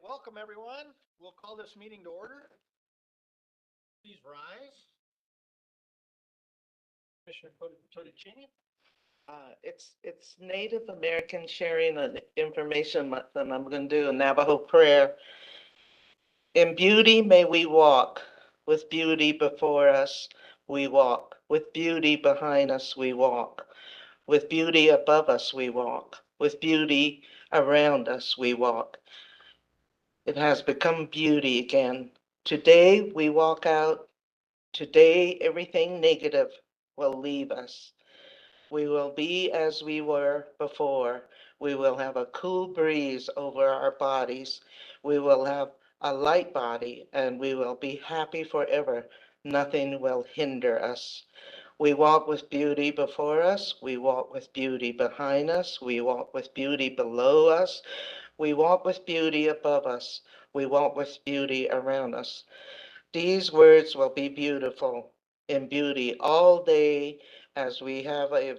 welcome everyone. We'll call this meeting to order. Please rise. Commissioner Totticini. It's Native American Sharing and Information Month, and I'm going to do a Navajo prayer. In beauty may we walk, with beauty before us we walk, with beauty behind us we walk, with beauty above us we walk, with beauty around us we walk. It has become beauty again. Today we walk out. Today everything negative will leave us. We will be as we were before. We will have a cool breeze over our bodies. We will have a light body and we will be happy forever. Nothing will hinder us. We walk with beauty before us. We walk with beauty behind us. We walk with beauty below us. We walk with beauty above us. We walk with beauty around us. These words will be beautiful in beauty all day as we have a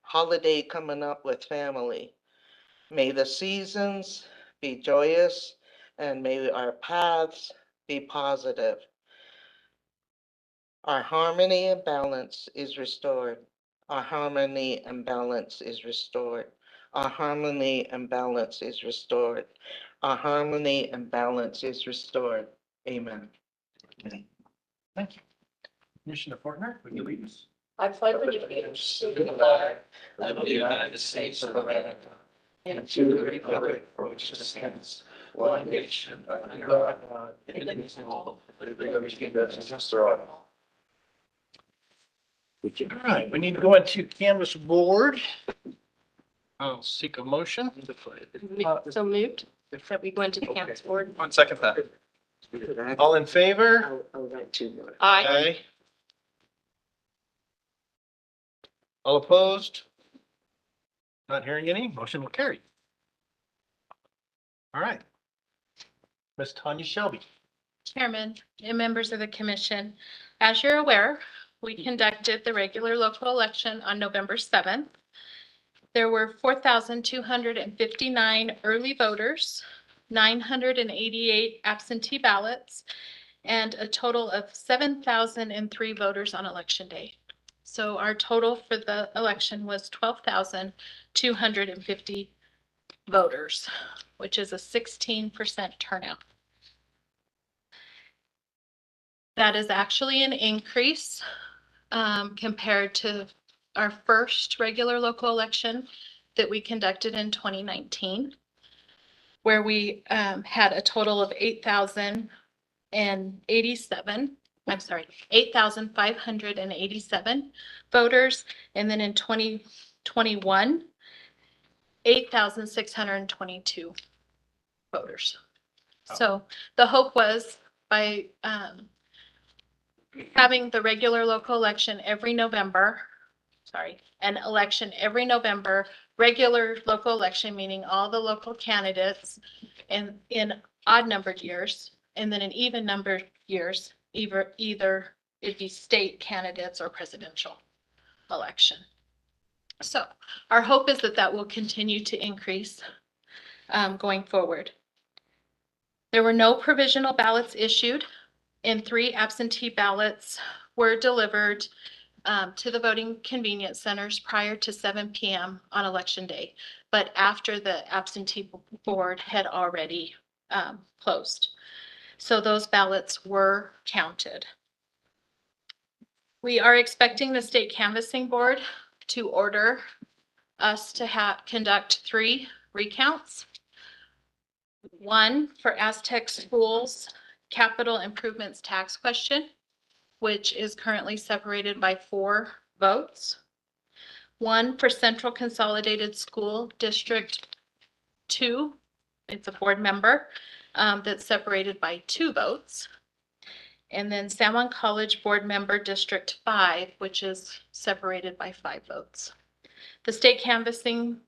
holiday coming up with family. May the seasons be joyous and may our paths be positive. Our harmony and balance is restored. Our harmony and balance is restored. Our harmony and balance is restored. Our harmony and balance is restored. Amen. Thank you. Commissioner Fortner, would you lead us? I pledge allegiance to the flag of the United States of America and to the republic for which it stands, one nation under God, indivisible, with liberty and justice for all. All right, we need to go into canvas board. I'll seek a motion. So moved that we go into the campus board. One second that. All in favor? Aye. All opposed? Not hearing any, motion will carry. All right. Ms. Tanya Shelby. Chairman and members of the commission, as you're aware, we conducted the regular local election on November 7th. There were 4,259 early voters, 988 absentee ballots, and a total of 7,003 voters on election day. So our total for the election was 12,250 voters, which is a 16% turnout. That is actually an increase compared to our first regular local election that we conducted in 2019, where we had a total of 8,587 voters. And then in 2021, 8,622 voters. So the hope was by having the regular local election every November, an election every November, regular local election, meaning all the local candidates, and in odd numbered years, and then in even numbered years, either it'd be state candidates or presidential election. So our hope is that that will continue to increase going forward. There were no provisional ballots issued, and 3 absentee ballots were delivered to the voting convenience centers prior to 7 p.m. on election day, but after the absentee board had already closed. So those ballots were counted. We are expecting the state canvassing board to order us to conduct 3 recounts. 1 for Aztec Schools capital improvements tax question, which is currently separated by 4 votes. 1 for Central Consolidated School District 2. It's a board member that's separated by 2 votes. And then San Juan College Board Member District 5, which is separated by 5 votes. The state canvassing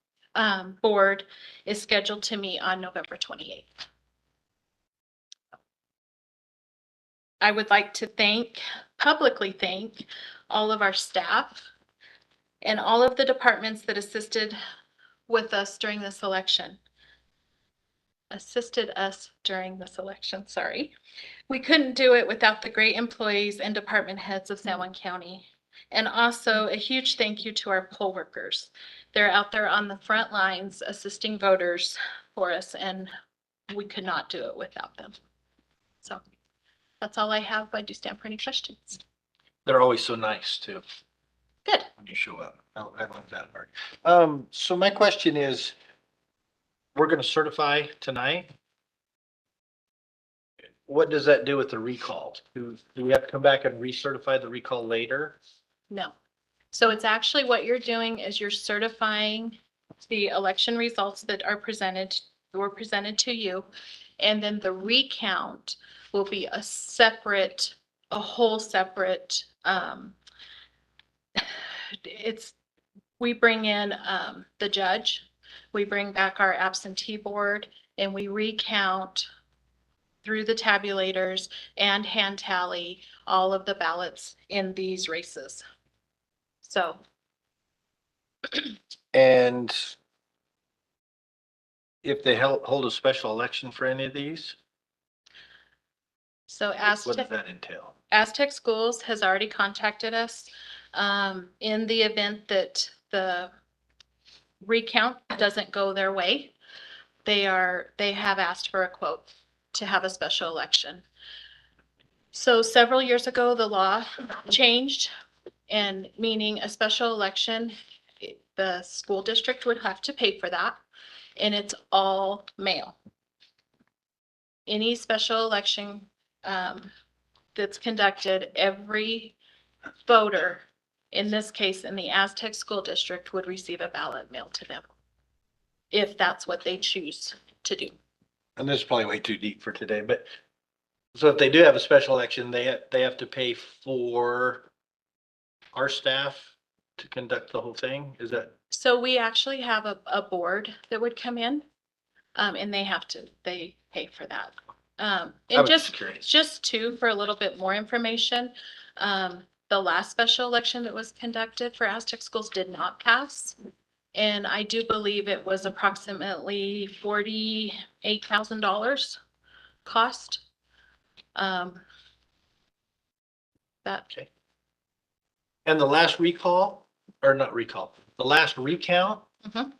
board is scheduled to meet on November 28th. I would like to publicly thank all of our staff and all of the departments that assisted with us during this election. assisted us during this election, sorry. We couldn't do it without the great employees and department heads of San Juan County. And also a huge thank you to our poll workers. They're out there on the front lines assisting voters for us, and we could not do it without them. So that's all I have. I do stand for any questions. They're always so nice too, Good. when you show up. I love that part. So my question is, we're gonna certify tonight. What does that do with the recall? Do we have to come back and recertify the recall later? No. So it's actually what you're doing is you're certifying the election results that were presented to you. And then the recount will be a whole separate, we bring in, the judge, we bring back our absentee board, and we recount through the tabulators and hand tally all of the ballots in these races. So, And if they hold a special election for any of these, so what does that entail? Aztec Schools has already contacted us, in the event that the recount doesn't go their way. They have asked for a quote to have a special election. So several years ago, the law changed, and meaning a special election, the school district would have to pay for that, and it's all mail. Any special election that's conducted, every voter, in this case, in the Aztec School District, would receive a ballot mailed to them, if that's what they choose to do. And this is probably way too deep for today, but so if they do have a special election, they have to pay for our staff to conduct the whole thing? Is that? So we actually have a board that would come in, and they pay for that. I And was curious. just too, for a little bit more information, the last special election that was conducted for Aztec Schools did not pass. And I do believe it was approximately $48,000 cost. Okay. And the last recall, or not recall, the last recount, Mhm.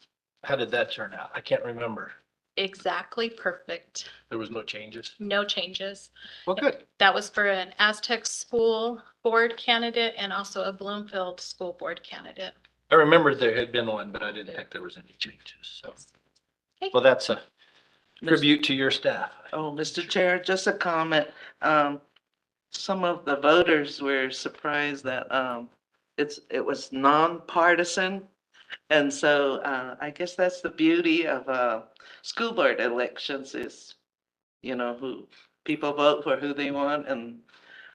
how did that turn out? I can't remember. Exactly perfect. There was no changes. No changes. Well, good. That was for an Aztec school board candidate and also a Bloomfield school board candidate. I remember there had been one, but I didn't think there was any changes. So, Okay. well, that's a tribute to your staff. Oh, Mr. Chair, just a comment. Some of the voters were surprised that, it was nonpartisan. And so, I guess that's the beauty of, school board elections is, who people vote for who they want and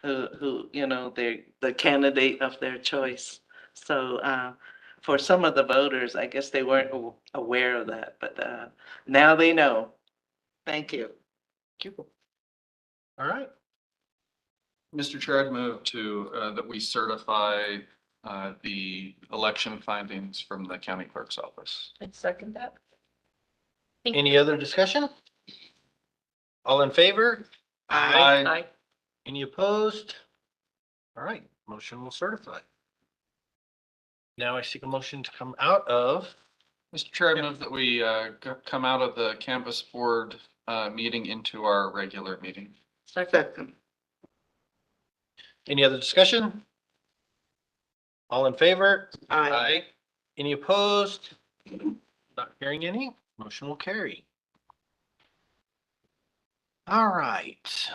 who, they're the candidate of their choice. So, for some of the voters, I guess they weren't aware of that, but, now they know. Thank you. All right. Mr. Chair, I'd move to, that we certify the election findings from the county clerk's office. I'd second that. Any other discussion? All in favor? Aye. Any opposed? All right, motion will certify. Now I seek a motion to come out of, Mr. Chair, I move that we come out of the canvas board meeting into our regular meeting. Second. any other discussion? All in favor? Aye. Any opposed? Not hearing any, motion will carry. All right,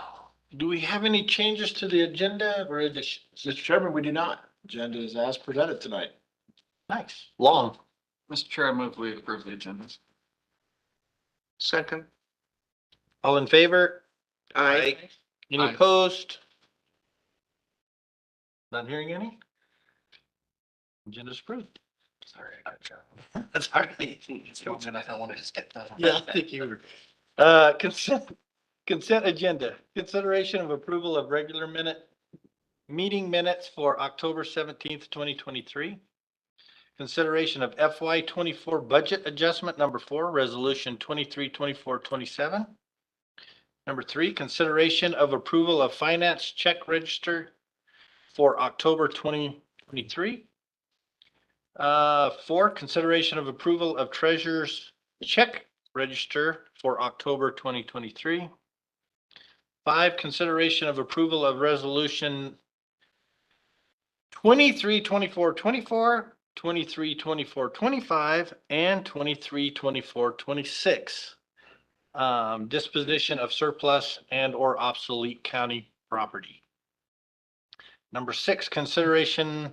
do we have any changes to the agenda or additions? Mr. Chairman, we do not. Agenda is as presented tonight. Nice, long. Mr. Chair, I move we approve the agendas. Second. All in favor? Aye. Any Aye. opposed? Not hearing any? Agenda's approved. Sorry, I got you. That's all right. It's long enough. I want to just get that. Yeah, I think you were. Consent agenda, consideration of approval of meeting minutes for October 17th, 2023. consideration of FY 24 budget adjustment number 4, resolution 23-24-27. Number 3, consideration of approval of finance check register for October 2023. 4, consideration of approval of treasurer's check register for October 2023. 5, consideration of approval of resolution 23-24-24, 23-24-25, and 23-24-26. Disposition of surplus and or obsolete county property. Number 6, consideration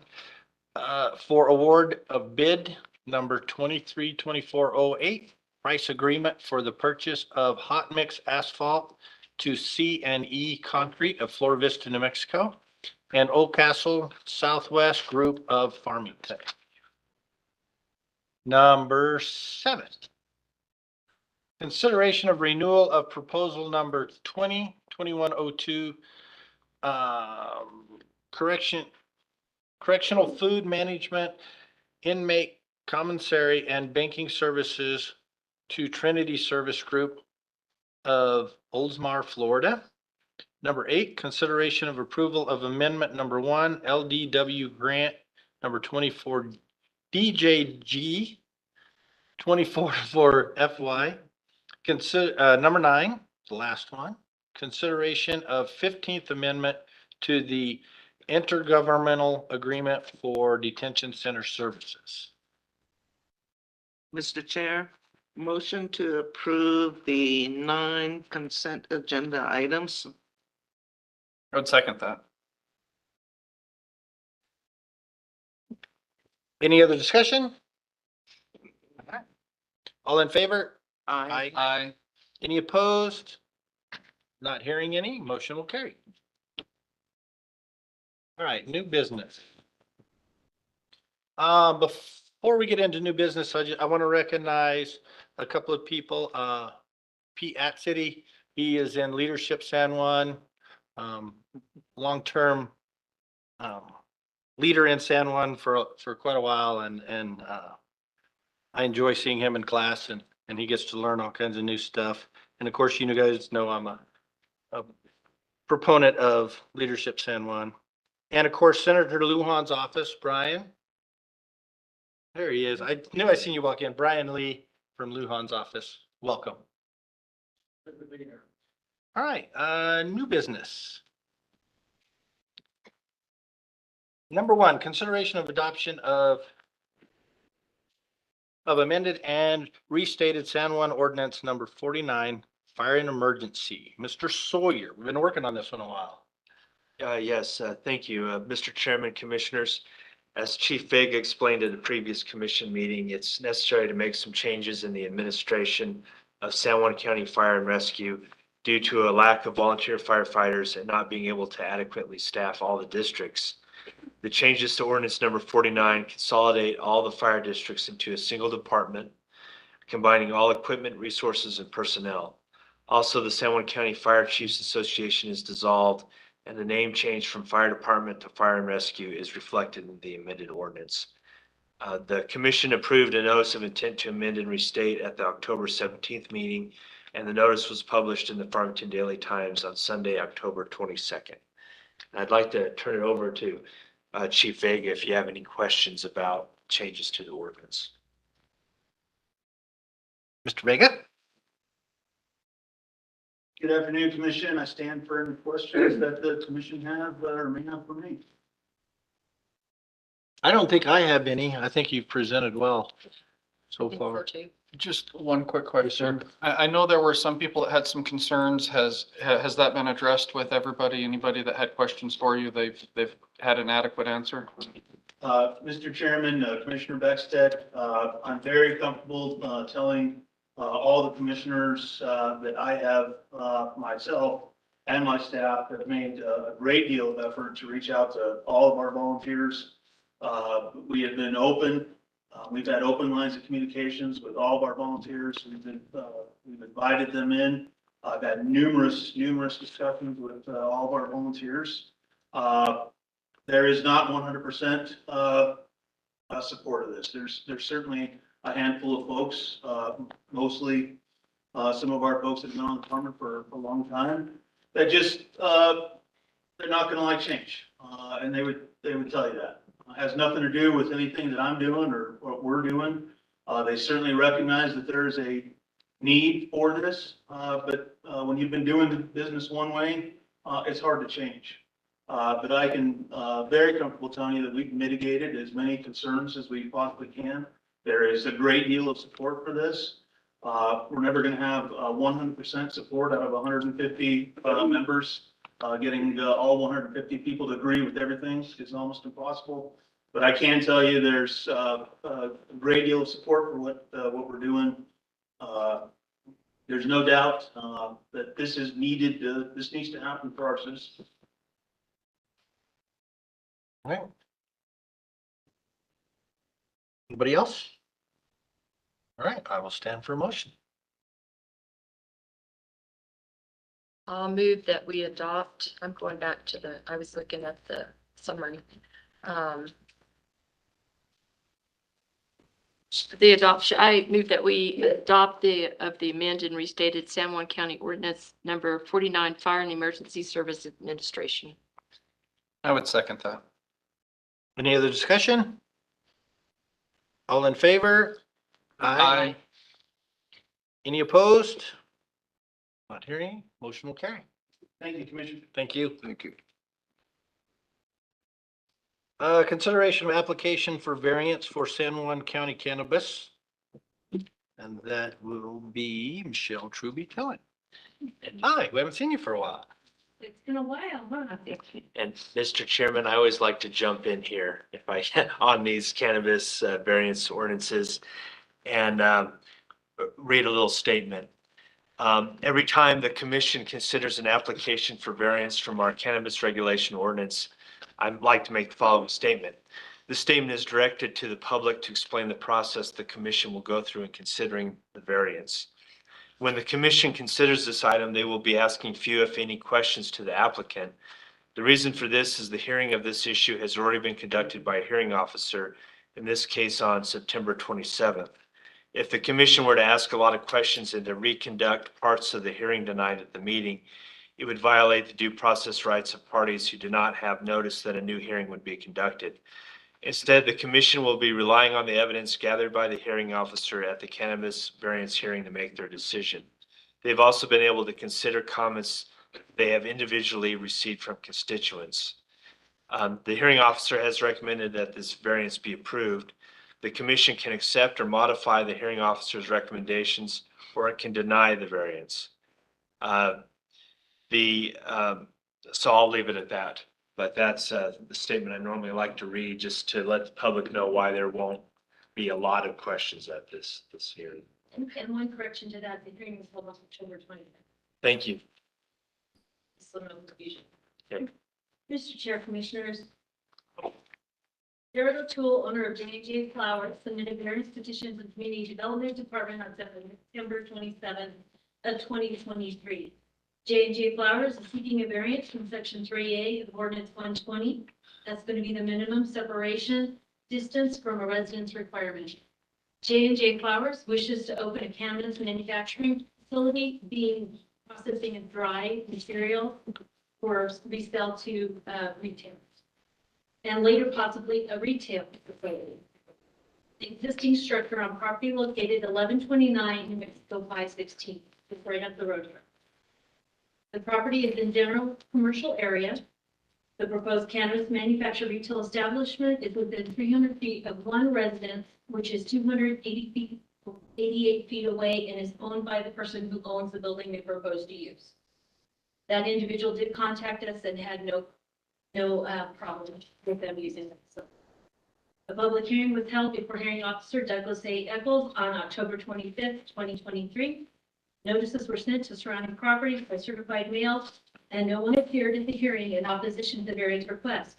for award of bid number 23-24-08, price agreement for the purchase of hot mix asphalt to C&E Concrete of Flor Vista, New Mexico, and Old Castle Southwest Group of Farmington. Number 7, consideration of renewal of proposal number 20-2102, correctional food management, inmate commissary and banking services to Trinity Service Group of Oldsmar, Florida. Number 8, consideration of approval of amendment number 1, LDW grant number 24 DJG 24 for FY. Number 9, the last one, consideration of 15th amendment to the intergovernmental agreement for detention center services. Mr. Chair, motion to approve the 9 consent agenda items. I would second that. Any other discussion? All in favor? Aye. Aye. Any opposed? Not hearing any, motion will carry. All right, new business. Before we get into new business, I want to recognize a couple of people. Pete at City, he is in Leadership San Juan, long-term leader in San Juan for quite a while, and I enjoy seeing him in class, and he gets to learn all kinds of new stuff. And of course, you guys know I'm a proponent of Leadership San Juan. And of course, Senator Lujan's office, Brian. There he is. I knew I seen you walk in. Brian Lee from Lujan's office. Welcome. All right, new business. Number 1, consideration of adoption of amended and restated San Juan ordinance number 49, fire and emergency. Mr. Sawyer, we've been working on this one a while. Yes, thank you, Mr. Chairman, Commissioners. As Chief Vega explained at a previous commission meeting, it's necessary to make some changes in the administration of San Juan County Fire and Rescue due to a lack of volunteer firefighters and not being able to adequately staff all the districts. The changes to ordinance number 49 consolidate all the fire districts into a single department, combining all equipment, resources, and personnel. Also, the San Juan County Fire Chiefs Association is dissolved, and the name change from Fire Department to Fire and Rescue is reflected in the amended ordinance. The commission approved a notice of intent to amend and restate at the October 17th meeting, and the notice was published in the Farmington Daily Times on Sunday, October 22nd. I'd like to turn it over to Chief Vega if you have any questions about changes to the ordinance. Mr. Vega? Good afternoon, Commission. I stand for any questions that the Commission have or may have for me. I don't think I have any. I think you've presented well so far. Just one quick question. I know there were some people that had some concerns. Has that been addressed with everybody? Anybody that had questions for you, they've had an adequate answer? Mr. Chairman, Commissioner Beckstead, I'm very comfortable telling all the commissioners that I have myself and my staff have made a great deal of effort to reach out to all of our volunteers. We have been open. We've had open lines of communications with all of our volunteers. We've invited them in. I've had numerous discussions with all of our volunteers. There is not 100% support of this. There's certainly a handful of folks, mostly some of our folks that have been on the department for a long time, that just, they're not gonna like change. And they would tell you that. It has nothing to do with anything that I'm doing or what we're doing. They certainly recognize that there's a need for this, but when you've been doing the business one way, it's hard to change. But I can very comfortable telling you that we've mitigated as many concerns as we possibly can. There is a great deal of support for this. We're never going to have 100% support out of 150 members. Getting all 150 people to agree with everything is almost impossible. But I can tell you there's a great deal of support for what we're doing. There's no doubt that this is needed. This needs to happen for our citizens. All right. Anybody else? All right, I will stand for a motion. I'll move that we adopt, I'm going back to I was looking at the summary. The adoption, I move that we adopt the amended and restated San Juan County Ordinance number 49, Fire and Emergency Service Administration. I would second that. Any other discussion? All in favor? Aye. Any opposed? Not hearing, motion will carry. Thank you, Commissioner. Thank you. Thank you. Consideration of application for variance for San Juan County cannabis. And that will be Michelle Truby Tillin. Hi, we haven't seen you for a while. It's been a while, huh? And Mr. Chairman, I always like to jump in here if I can on these cannabis variance ordinances and read a little statement. Every time the commission considers an application for variance from our cannabis regulation ordinance, I'd like to make the following statement. This statement is directed to the public to explain the process the commission will go through in considering the variance. When the commission considers this item, they will be asking few, if any, questions to the applicant. The reason for this is the hearing of this issue has already been conducted by a hearing officer, in this case on September 27th. If the commission were to ask a lot of questions and to reconduct parts of the hearing tonight at the meeting, it would violate the due process rights of parties who do not have notice that a new hearing would be conducted. Instead, the commission will be relying on the evidence gathered by the hearing officer at the cannabis variance hearing to make their decision. They've also been able to consider comments they have individually received from constituents. The hearing officer has recommended that this variance be approved. The commission can accept or modify the hearing officer's recommendations, or it can deny the variance. So I'll leave it at that. But that's the statement I normally like to read, just to let the public know why there won't be a lot of questions at this hearing. And one correction to that, the hearing was held on October 20th. Thank you. So no confusion. Okay. Mr. Chair, Commissioners. Jared O'Toole, owner of J&J Flowers, submitted various petitions to the Community Development Department on September 27th of 2023. J&J Flowers is seeking a variance from section 3A of ordinance 120. That's going to be the minimum separation distance from a residence requirement. J&J Flowers wishes to open a cannabis manufacturing facility, being processing of dry material for resale to retailers, and later possibly a retail facility. The existing structure on property located 1129 New Mexico 516 is right up the road here. The property is in general commercial area. The proposed cannabis manufacturer retail establishment is within 300 feet of one residence, which is 288 feet away, and is owned by the person who owns the building they propose to use. That individual did contact us and had no problem with them using it. So, a public hearing was held before hearing officer Douglas A. Eccles on October 25th, 2023. Notices were sent to surrounding properties by certified mail, and no one appeared at the hearing in opposition to the variance request.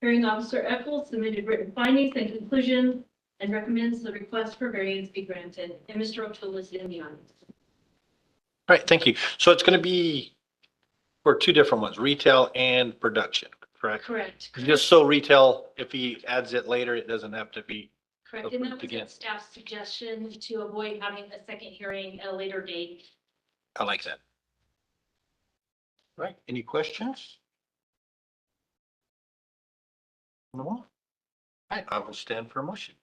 Hearing officer Eccles submitted written findings and conclusions and recommends the request for variance be granted. And Mr. O'Toole is in the audience. All right, thank you. So it's going to be for two different ones, retail and production. correct? Correct. Just so retail, if he adds it later, it doesn't have to be. Correct, and that approved was again. at staff's suggestion to avoid having a second hearing at a later date. I like that. Right, any questions? No? All right, I will stand for a motion.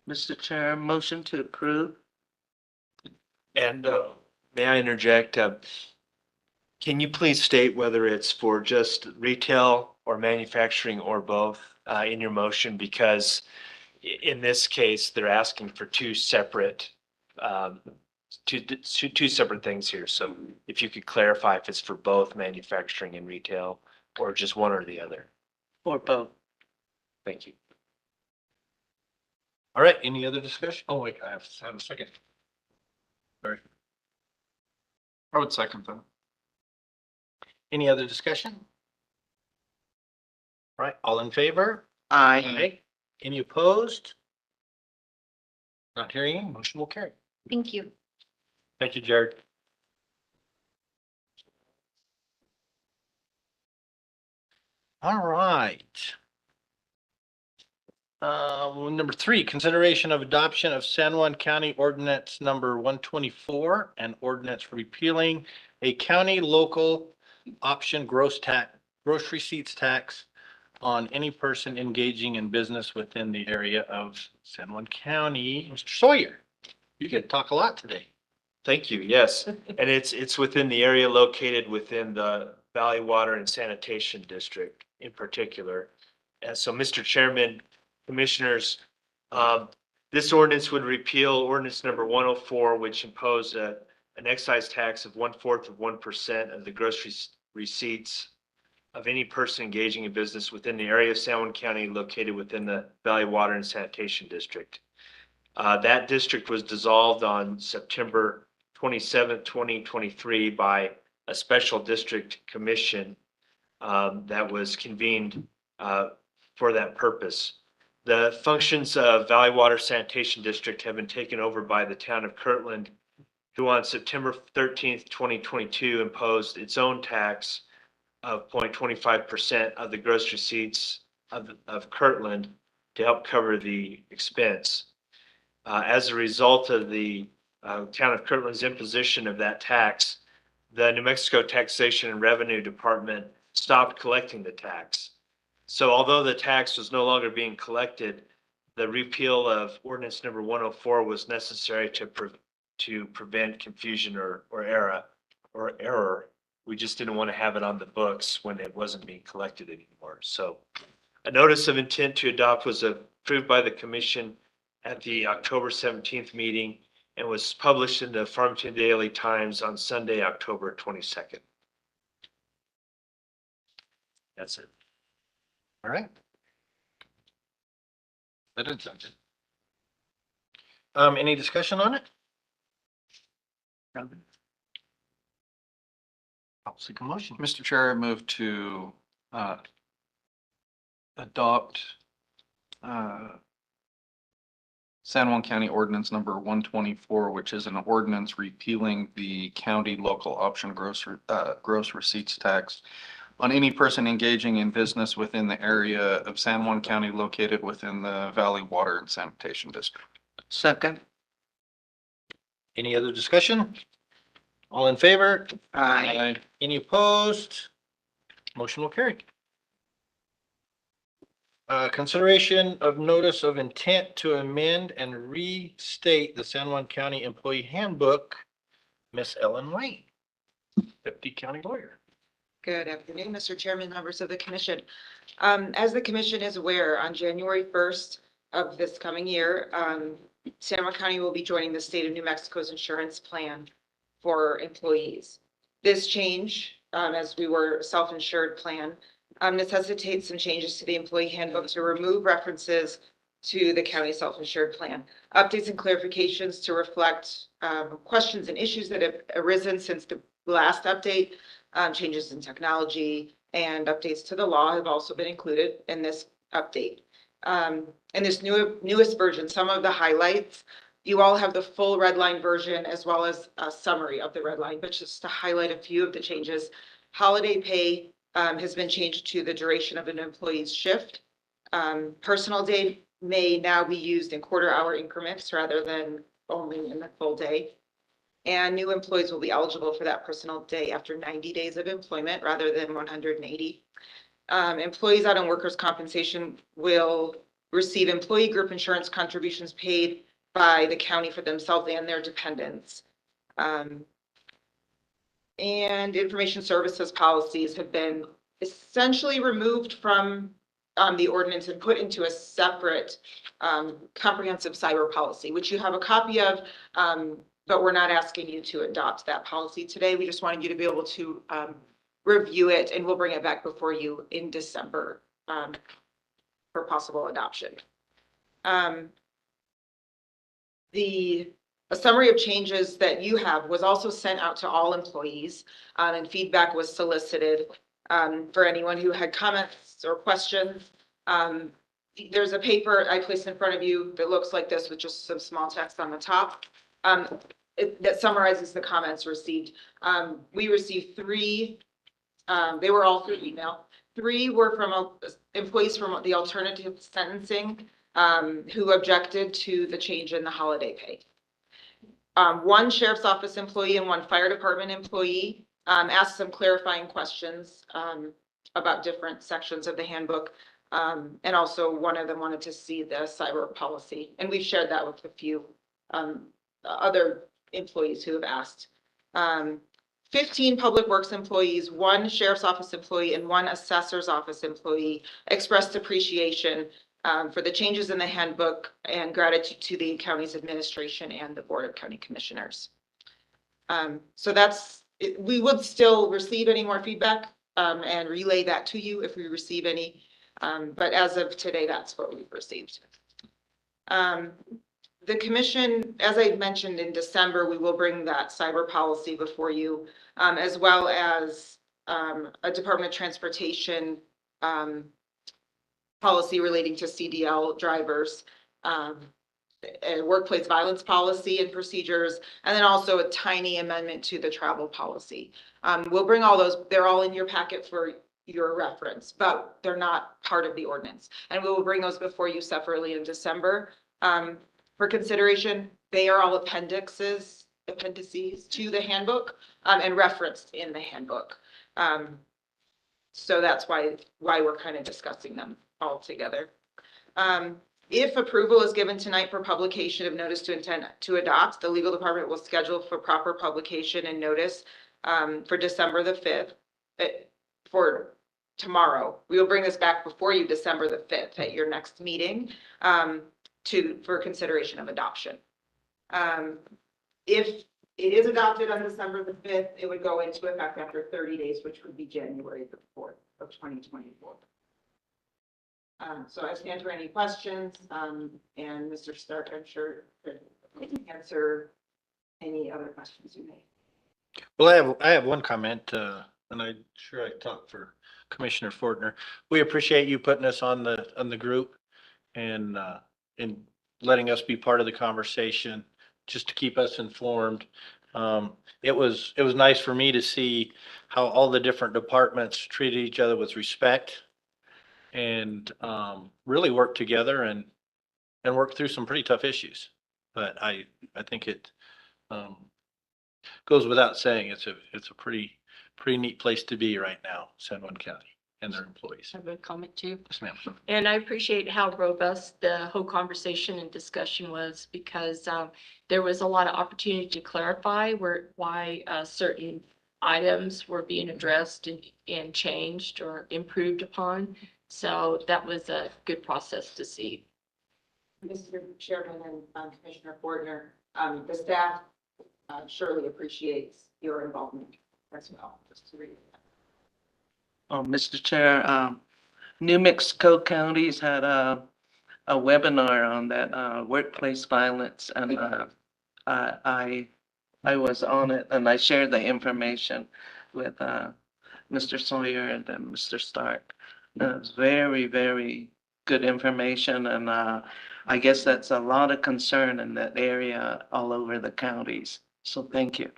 Mr. Chair, motion to approve. And may I interject? Can you please state whether it's for just retail or manufacturing or both in your motion? Because in this case, they're asking for two separate things here. So if you could clarify if it's for both manufacturing and retail or just one or the other. Or both. Thank you. All right, any other discussion? Oh, wait, I have a second. Sorry. I would second that. Any other discussion? All right, all in favor? Aye. Any opposed? Not hearing any, motion will carry. Thank you. Thank you, Jared. All right. Number 3, consideration of adoption of San Juan County Ordinance number 124 and ordinance repealing a county local option gross receipts tax on any person engaging in business within the area of San Juan County. Mr. Sawyer, you get to talk a lot today. Thank you. Yes. And it's within the area located within the Valley Water and Sanitation District in particular. And so, Mr. Chairman, Commissioners, this ordinance would repeal ordinance number 104, which imposed an excise tax of 1/4% of the gross receipts of any person engaging in business within the area of San Juan County located within the Valley Water and Sanitation District. That district was dissolved on September 27th, 2023 by a special district commission that was convened for that purpose. The functions of Valley Water Sanitation District have been taken over by the town of Kirtland, who on September 13th, 2022 imposed its own tax of 0.25% of the gross receipts of Kirtland to help cover the expense. As a result of the town of Kirtland's imposition of that tax, the New Mexico Taxation and Revenue Department stopped collecting the tax. So although the tax was no longer being collected, the repeal of ordinance number 104 was necessary to prevent confusion or error. We just didn't want to have it on the books when it wasn't being collected anymore. So a notice of intent to adopt was approved by the commission at the October 17th meeting and was published in the Farmington Daily Times on Sunday, October 22nd. That's it. All right. That is something. Any discussion on it? I'll seek a motion. Mr. Chair, I move to adopt San Juan County Ordinance number 124, which is an ordinance repealing the county local option gross receipts tax on any person engaging in business within the area of San Juan County located within the Valley Water and Sanitation District. Second. Any other discussion? All in favor? Aye. Any opposed? Motion will carry. Consideration of notice of intent to amend and restate the San Juan County Employee Handbook. Miss Ellen Lane, Deputy County Lawyer. Good afternoon, Mr. Chairman, members of the commission. As the commission is aware, on January 1st of this coming year, San Juan County will be joining the state of New Mexico's insurance plan for employees. This change, as we were a self-insured plan, necessitates some changes to the employee handbook to remove references to the county self-insured plan. Updates and clarifications to reflect questions and issues that have arisen since the last update. Changes in technology and updates to the law have also been included in this update. In this newest version, some of the highlights, you all have the full red line version as well as a summary of the red line, but just to highlight a few of the changes. Holiday pay has been changed to the duration of an employee's shift. Personal day may now be used in quarter-hour increments rather than only in the full day. And new employees will be eligible for that personal day after 90 days of employment rather than 180. Employees out on workers' compensation will receive employee group insurance contributions paid by the county for themselves and their dependents. And information services policies have been essentially removed from the ordinance and put into a separate comprehensive cyber policy, which you have a copy of, but we're not asking you to adopt that policy today. We just wanted you to be able to review it, and we'll bring it back before you in December for possible adoption. A summary of changes that you have was also sent out to all employees, and feedback was solicited for anyone who had comments or questions. There's a paper I placed in front of you that looks like this with just some small text on the top that summarizes the comments received. We received 3, they were all through email. 3 were from employees from the alternative sentencing who objected to the change in the holiday pay. 1 sheriff's office employee and 1 fire department employee asked some clarifying questions about different sections of the handbook. And also one of them wanted to see the cyber policy. And we've shared that with a few other employees who have asked. 15 public works employees, 1 sheriff's office employee, and 1 assessor's office employee expressed appreciation for the changes in the handbook and gratitude to the county's administration and the Board of County Commissioners. So that's, we would still receive any more feedback and relay that to you if we receive any. But as of today, that's what we've received. The commission, as I mentioned in December, we will bring that cyber policy before you, as well as a Department of Transportation policy relating to CDL drivers, a workplace violence policy and procedures, and then also a tiny amendment to the travel policy. We'll bring all those, they're all in your packet for your reference, but they're not part of the ordinance. And we will bring those before you separately in December for consideration. They are all appendices to the handbook and referenced in the handbook. So that's why we're kind of discussing them all together. If approval is given tonight for publication of notice to intent to adopt, the legal department will schedule for proper publication and notice for December the 5th. For tomorrow, we will bring this back before you December the 5th at your next meeting for consideration of adoption. If it is adopted on December the 5th, it would go into effect after 30 days, which would be January the 4th of 2024. So I stand for any questions, and Mr. Stark, I'm sure, could answer any other questions you may. Well, I have one comment, and I'm sure I talk for Commissioner Fortner. We appreciate you putting us on the group and letting us be part of the conversation, just to keep us informed. It was nice for me to see how all the different departments treated each other with respect and really work together and work through some pretty tough issues. But I think it goes without saying it's a pretty neat place to be right now, San Juan County and their employees. I have a comment too. Yes, ma'am. And I appreciate how robust the whole conversation and discussion was, because there was a lot of opportunity to clarify why certain items were being addressed and changed or improved upon. So that was a good process to see. Mr. Chairman and Commissioner Fortner, the staff surely appreciates your involvement as well. Just to read that. Mr. Chair, New Mexico counties had a webinar on that workplace violence, and I was on it, and I shared the information with Mr. Sawyer and then Mr. Stark. It was very, very good information, and I guess that's a lot of concern in that area all over the counties. So thank you.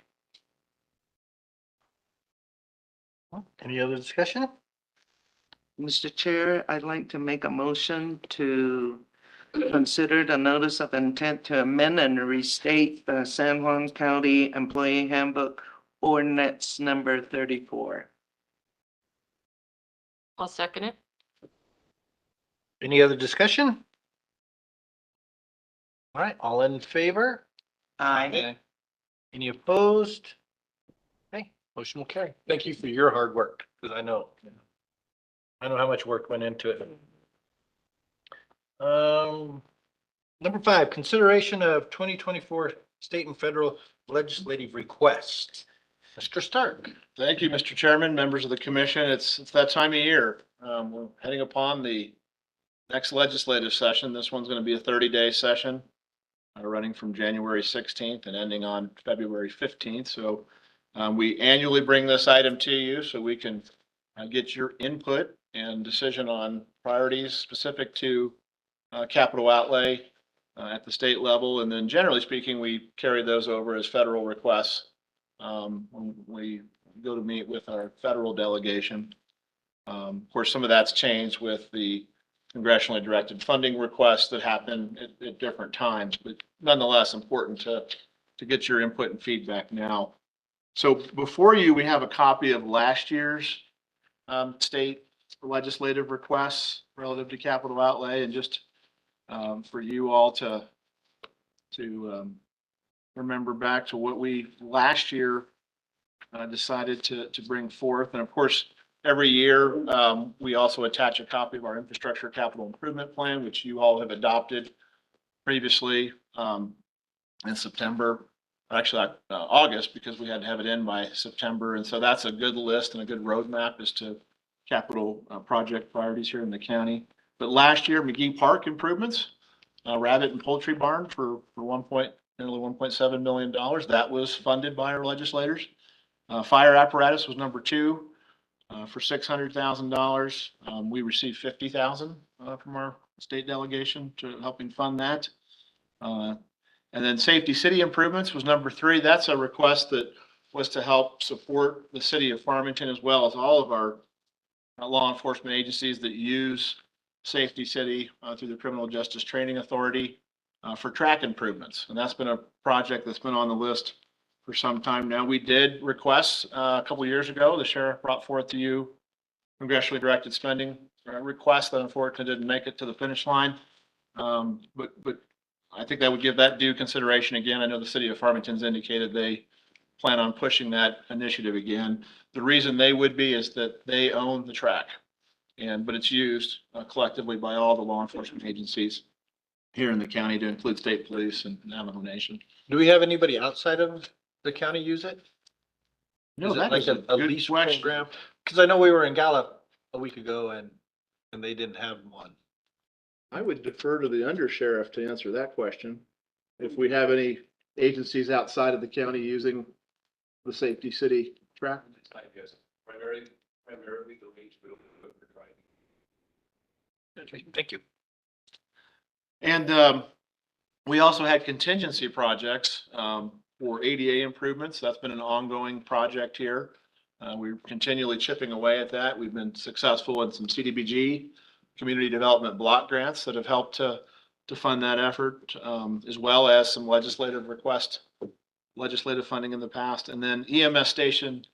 Any other discussion? Mr. Chair, I'd like to make a motion to consider the notice of intent to amend and restate the San Juan County Employee Handbook ordinance number 34. I'll second it. Any other discussion? All right, all in favor? Aye. Any opposed? Okay, motion will carry. Thank you for your hard work, because I know how much work went into it. Number 5, consideration of 2024 state and federal legislative requests. Mr. Stark. Thank you, Mr. Chairman, members of the commission. It's that time of year. We're heading upon the next legislative session. This one's going to be a 30-day session, running from January 16th and ending on February 15th. So we annually bring this item to you so we can get your input and decision on priorities specific to capital outlay at the state level. And then generally speaking, we carry those over as federal requests when we go to meet with our federal delegation. Of course, some of that's changed with the congressionally directed funding requests that happen at different times, but nonetheless important to get your input and feedback now. So before you, we have a copy of last year's state legislative requests relative to capital outlay, and just for you all to remember back to what we last year decided to bring forth. And of course, every year we also attach a copy of our infrastructure capital improvement plan, which you all have adopted previously in September, actually August, because we had to have it in by September. And so that's a good list and a good roadmap as to capital project priorities here in the county. But last year, McGee Park improvements, rabbit and poultry barn for nearly $1.7 million. That was funded by our legislators. Fire apparatus was number 2 for $600,000. We received $50,000 from our state delegation to helping fund that. And then safety city improvements was number 3. That's a request that was to help support the city of Farmington as well as all of our law enforcement agencies that use Safety City through the Criminal Justice Training Authority for track improvements. And that's been a project that's been on the list for some time now. We did request a couple of years ago, the sheriff brought forth to you congressionally directed spending request that unfortunately didn't make it to the finish line. But I think that would give that due consideration again. I know the city of Farmington's indicated they plan on pushing that initiative again. The reason they would be is that they own the track, but it's used collectively by all the law enforcement agencies here in the county, to include state police and Navajo Nation. Do we have anybody outside of the county use it? No, Is it that like is a good lease question. program? Because I know we were in Gallup a week ago and they didn't have one. I would defer to the undersheriff to answer that question. If we have any agencies outside of the county using the Safety City track. Primarily the range. Okay, thank you. And we also had contingency projects for ADA improvements. That's been an ongoing project here. We're continually chipping away at that. We've been successful in some CDBG, community development block grants that have helped to fund that effort, as well as some legislative funding in the past. And then EMS Station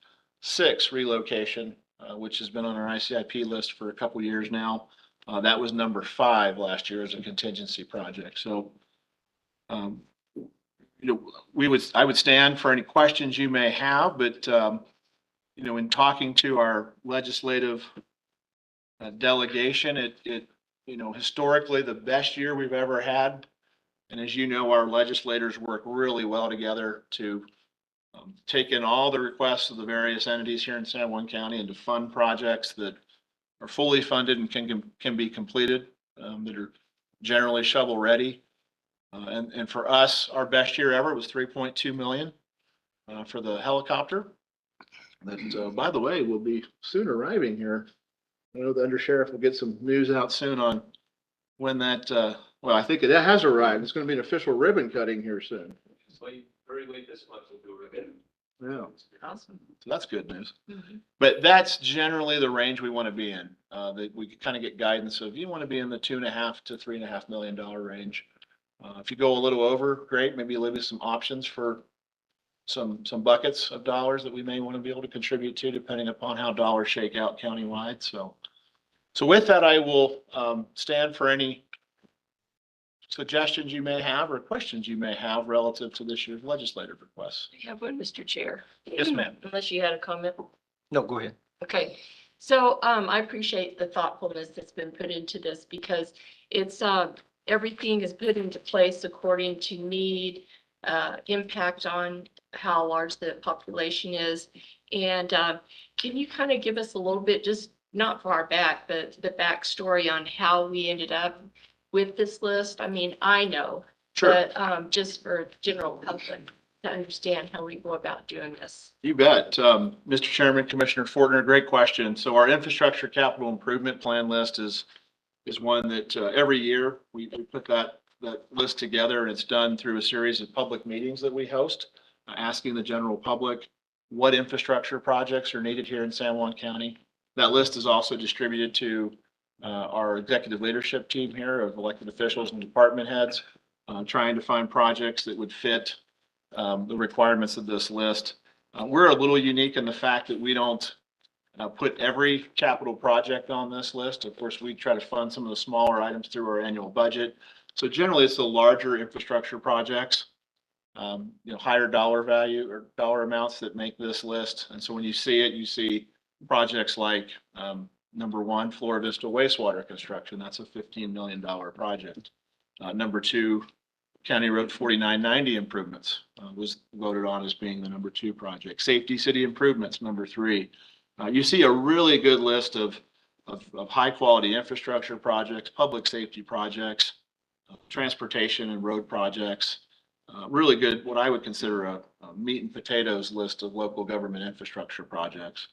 6 relocation, which has been on our ICIP list for a couple of years now. That was number 5 last year as a contingency project. So, I would stand for any questions you may have, but, in talking to our legislative delegation, it historically the best year we've ever had. And as you know, our legislators work really well together to take in all the requests of the various entities here in San Juan County and to fund projects that are fully funded and can be completed, that are generally shovel ready. And for us, our best year ever was 3.2 million for the helicopter. That, by the way, will be soon arriving here. I know the undersheriff will get some news out soon on when that, well, I think it has arrived. It's going to be an official ribbon cutting here soon. So very late this month we'll do it again. Yeah, Awesome. so that's good news. Mhm. But that's generally the range we want to be in. That we kind of get guidance of, you want to be in the $2.5 to $3.5 million range. If you go a little over, great, maybe leave us some options for some buckets of dollars that we may want to be able to contribute to, depending upon how dollars shake out countywide. So with that, I will stand for any suggestions you may have or questions you may have relative to this year's legislative requests. I have one, Mr. Chair. Yes, ma'am. Unless you had a comment. No, go ahead. Okay, so I appreciate the thoughtfulness that's been put into this because it's everything is put into place according to need, impact on how large the population is. And can you kind of give us a little bit, just not far back, but the backstory on how we ended up with this list? I mean, I know, but just for general public to understand how we go about doing this. You bet. Mr. Chairman, Commissioner Fortner, great question. So our infrastructure capital improvement plan list is one that every year we put that list together, and it's done through a series of public meetings that we host, asking the general public what infrastructure projects are needed here in San Juan County. That list is also distributed to our executive leadership team here of elected officials and department heads, trying to find projects that would fit the requirements of this list. We're a little unique in the fact that we don't put every capital project on this list. Of course, we try to fund some of the smaller items through our annual budget. So generally, it's the larger infrastructure projects, higher dollar value or dollar amounts that make this list. And so when you see it, you see projects like number one, Florida Vista wastewater construction. That's a $15 million project. Number two, County Road 4990 improvements was voted on as being the number two project. Safety city improvements, number three. You see a really good list of high quality infrastructure projects, public safety projects, transportation and road projects. Really good, what I would consider a meat and potatoes list of local government infrastructure projects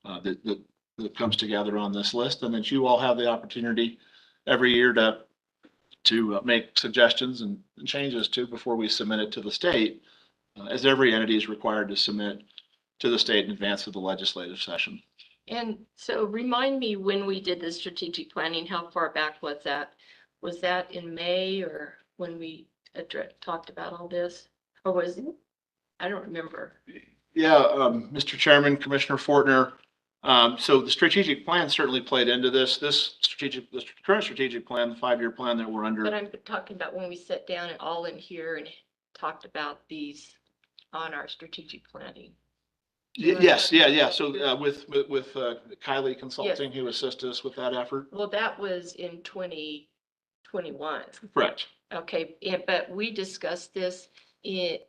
that comes together on this list, and that you all have the opportunity every year to make suggestions and changes to before we submit it to the state, as every entity is required to submit to the state in advance of the legislative session. And so remind me when we did the strategic planning, how far back was that? Was that in May or when we talked about all this? Or was it? I don't remember. Yeah, Mr. Chairman, Commissioner Fortner. So the strategic plan certainly played into this. The current strategic plan, the 5-year plan that we're under. But I'm talking about when we sat down and all in here and talked about these on our strategic planning. Yes, yeah. So with Kylie Consulting, who assisted us with that effort. Well, that was in 2021. Correct. Okay, but we discussed this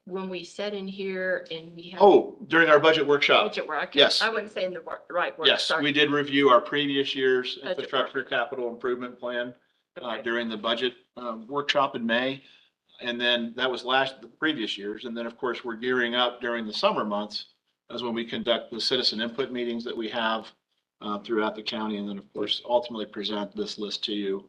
when we sat in here and we had. Oh, during our budget workshop. Budget work. Yes. I wasn't saying the right word. Yes, Sorry. we did review our previous year's Budget infrastructure capital improvement plan Okay. during the budget workshop in May. And then that was the previous years. And then, of course, we're gearing up during the summer months as when we conduct the citizen input meetings that we have throughout the county. And then, of course, ultimately present this list to you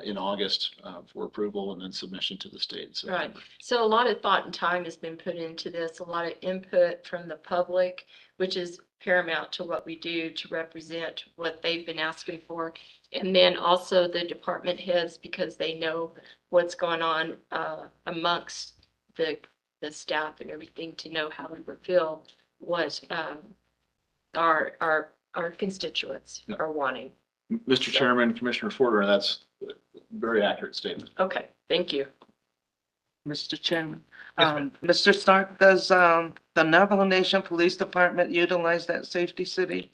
in August for approval and then submission to the state. So, Right. So a lot of thought and time has been put into this, a lot of input from the public, which is paramount to what we do to represent what they've been asking for. And then also the department heads, because they know what's going on amongst the staff and everything, to know how we fulfill what our constituents are wanting. Mr. Chairman, Commissioner Fortner, that's a very accurate statement. Okay, thank you. Mr. Chairman. Yes, ma'am. Mr. Stark, does the Navajo Nation Police Department utilize that safety city?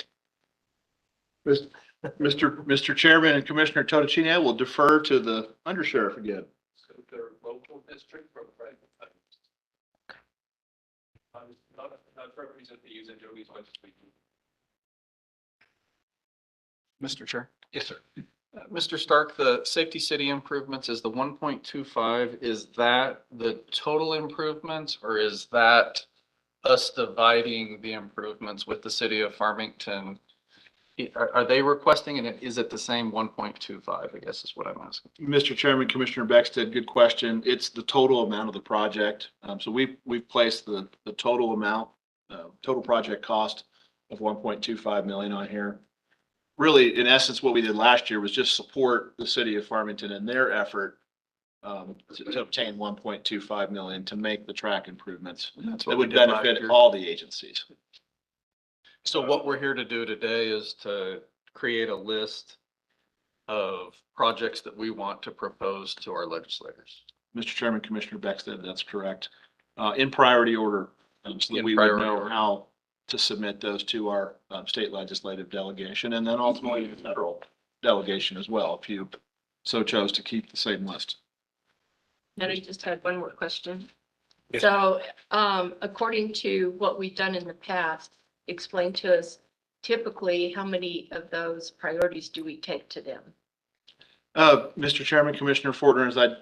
Mr. Chairman and Commissioner Totocini, I will defer to the undersheriff again. So their local district program. Not represent the user Joey's what speaking. Mr. Chair. Yes, sir. Mr. Stark, the safety city improvements is the 1.25. Is that the total improvements, or is that us dividing the improvements with the city of Farmington? Are they requesting, and is it the same 1.25? I guess is what I'm asking. Mr. Chairman, Commissioner Beckstead, good question. It's the total amount of the project. So we've placed the total amount total project cost of 1.25 million on here. Really, in essence, what we did last year was just support the city of Farmington in their effort to obtain 1.25 million to make the track improvements And that's that what we would did last benefit year. all the agencies. So what we're here to do today is to create a list of projects that we want to propose to our legislators. Mr. Chairman, Commissioner Beckstead, that's correct. In priority order, so that In we would priority know order. how to submit those to our state legislative delegation and then ultimately the federal delegation as well, if you so chose to keep the same list. Then I just had one more question. Yes. So, according to what we've done in the past, explain to us typically how many of those priorities do we take to them? Mr. Chairman, Commissioner Fortner, as I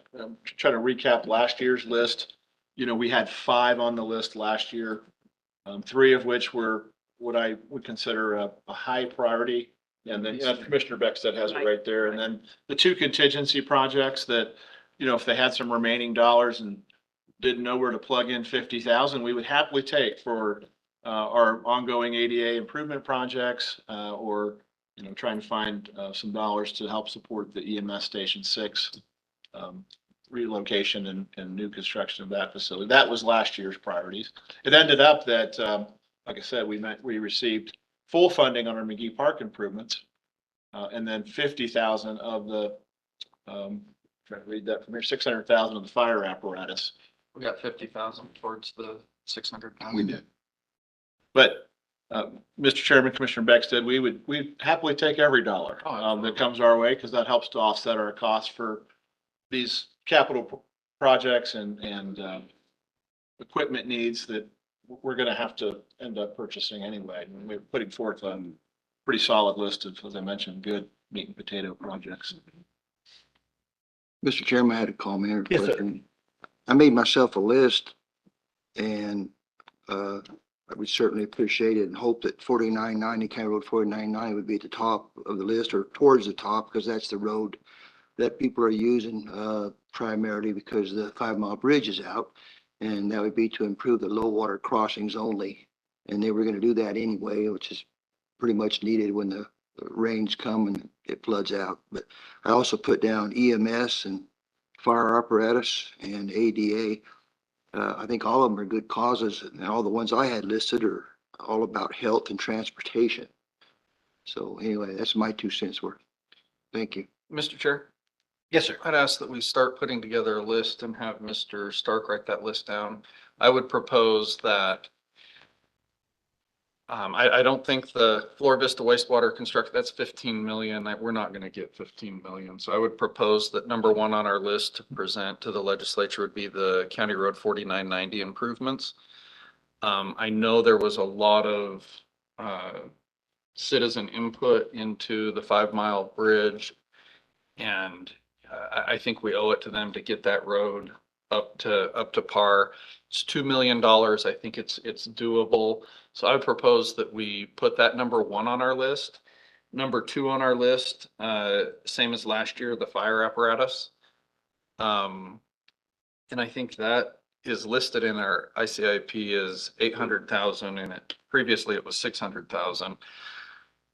try to recap last year's list, we had 5 on the list last year. 3 of which were what I would consider a high priority. And then Commissioner Beckstead has it right there. And then the 2 contingency projects that, if they had some remaining dollars and didn't know where to plug in 50,000, we would happily take for our ongoing ADA improvement projects, or, trying to find some dollars to help support the EMS Station 6 relocation and new construction of that facility. That was last year's priorities. It ended up that, like I said, we received full funding on our McGee Park improvements, and then 50,000 of the, trying to read that from here, 600,000 of the fire apparatus. We got 50,000 towards the 600,000. We did. But, Mr. Chairman, Commissioner Beckstead, we'd happily take every dollar that comes our way, because that helps to offset our costs for these capital projects and equipment needs that we're going to have to end up purchasing anyway. And we're putting forth a pretty solid list of, as I mentioned, good meat and potato projects. Mr. Chairman, I had a comment or Yes, sir. question. I made myself a list and I would certainly appreciate it and hope that 4990, County Road 4990 would be at the top of the list or towards the top, because that's the road that people are using primarily because the 5-mile bridge is out. And that would be to improve the low water crossings only. And they were going to do that anyway, which is pretty much needed when the rains come and it floods out. But I also put down EMS and fire apparatus and ADA. I think all of them are good causes, and all the ones I had listed are all about health and transportation. So anyway, that's my 2 cents worth. Thank you. Mr. Chair, Yes, sir. I'd ask that we start putting together a list and have Mr. Stark write that list down. I would propose that I don't think the Flor Vista wastewater construction, that's 15 million. We're not going to get 15 million. So I would propose that number 1 on our list to present to the legislature would be the County Road 4990 improvements. I know there was a lot of citizen input into the 5-mile bridge, and I think we owe it to them to get that road up to par. It's $2 million. I think it's doable. So I would propose that we put that number 1 on our list. Number 2 on our list, same as last year, the fire apparatus. And I think that is listed in our ICIP as 800,000, and previously it was 600,000.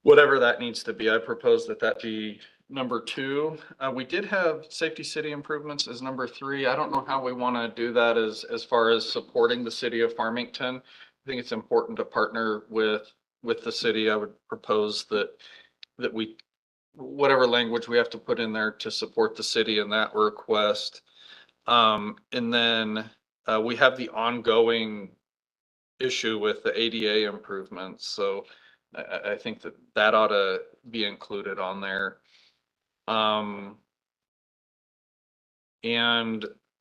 Whatever that needs to be, I propose that be number 2. We did have safety city improvements as number 3. I don't know how we want to do that as far as supporting the city of Farmington. I think it's important to partner with the city. I would propose that we, whatever language we have to put in there to support the city in that request. And then we have the ongoing issue with the ADA improvements. So I think that ought to be included on there. And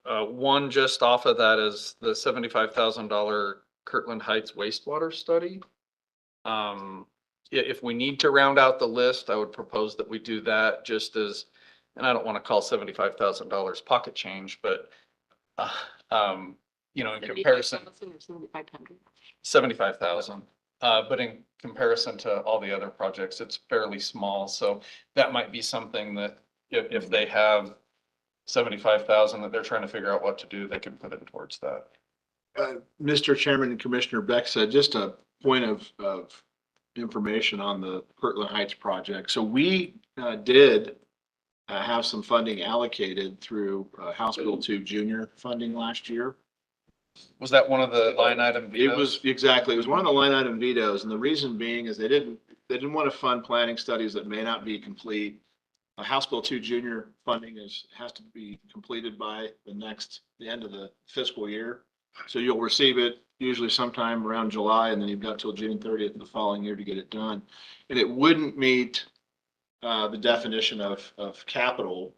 one just off of that is the $75,000 Kirtland Heights wastewater study. If we need to round out the list, I would propose that we do that just as, and I don't want to call $75,000 pocket change, but in comparison, 75,000. But in comparison to all the other projects, it's fairly small. So that might be something that if they have 75,000 that they're trying to figure out what to do, they can put it towards that. Mr. Chairman and Commissioner Beck said, just a point of information on the Kirtland Heights project. So we did have some funding allocated through House Bill 2 Junior funding last year. Was that one of the line item It vetoes? was, exactly, it was one of the line item vetoes, and the reason being is they didn't want to fund planning studies that may not be complete. House Bill 2 Junior funding has to be completed by the end of the fiscal year. So you'll receive it usually sometime around July, and then you've got till June 30th of the following year to get it done. And it wouldn't meet the definition of capital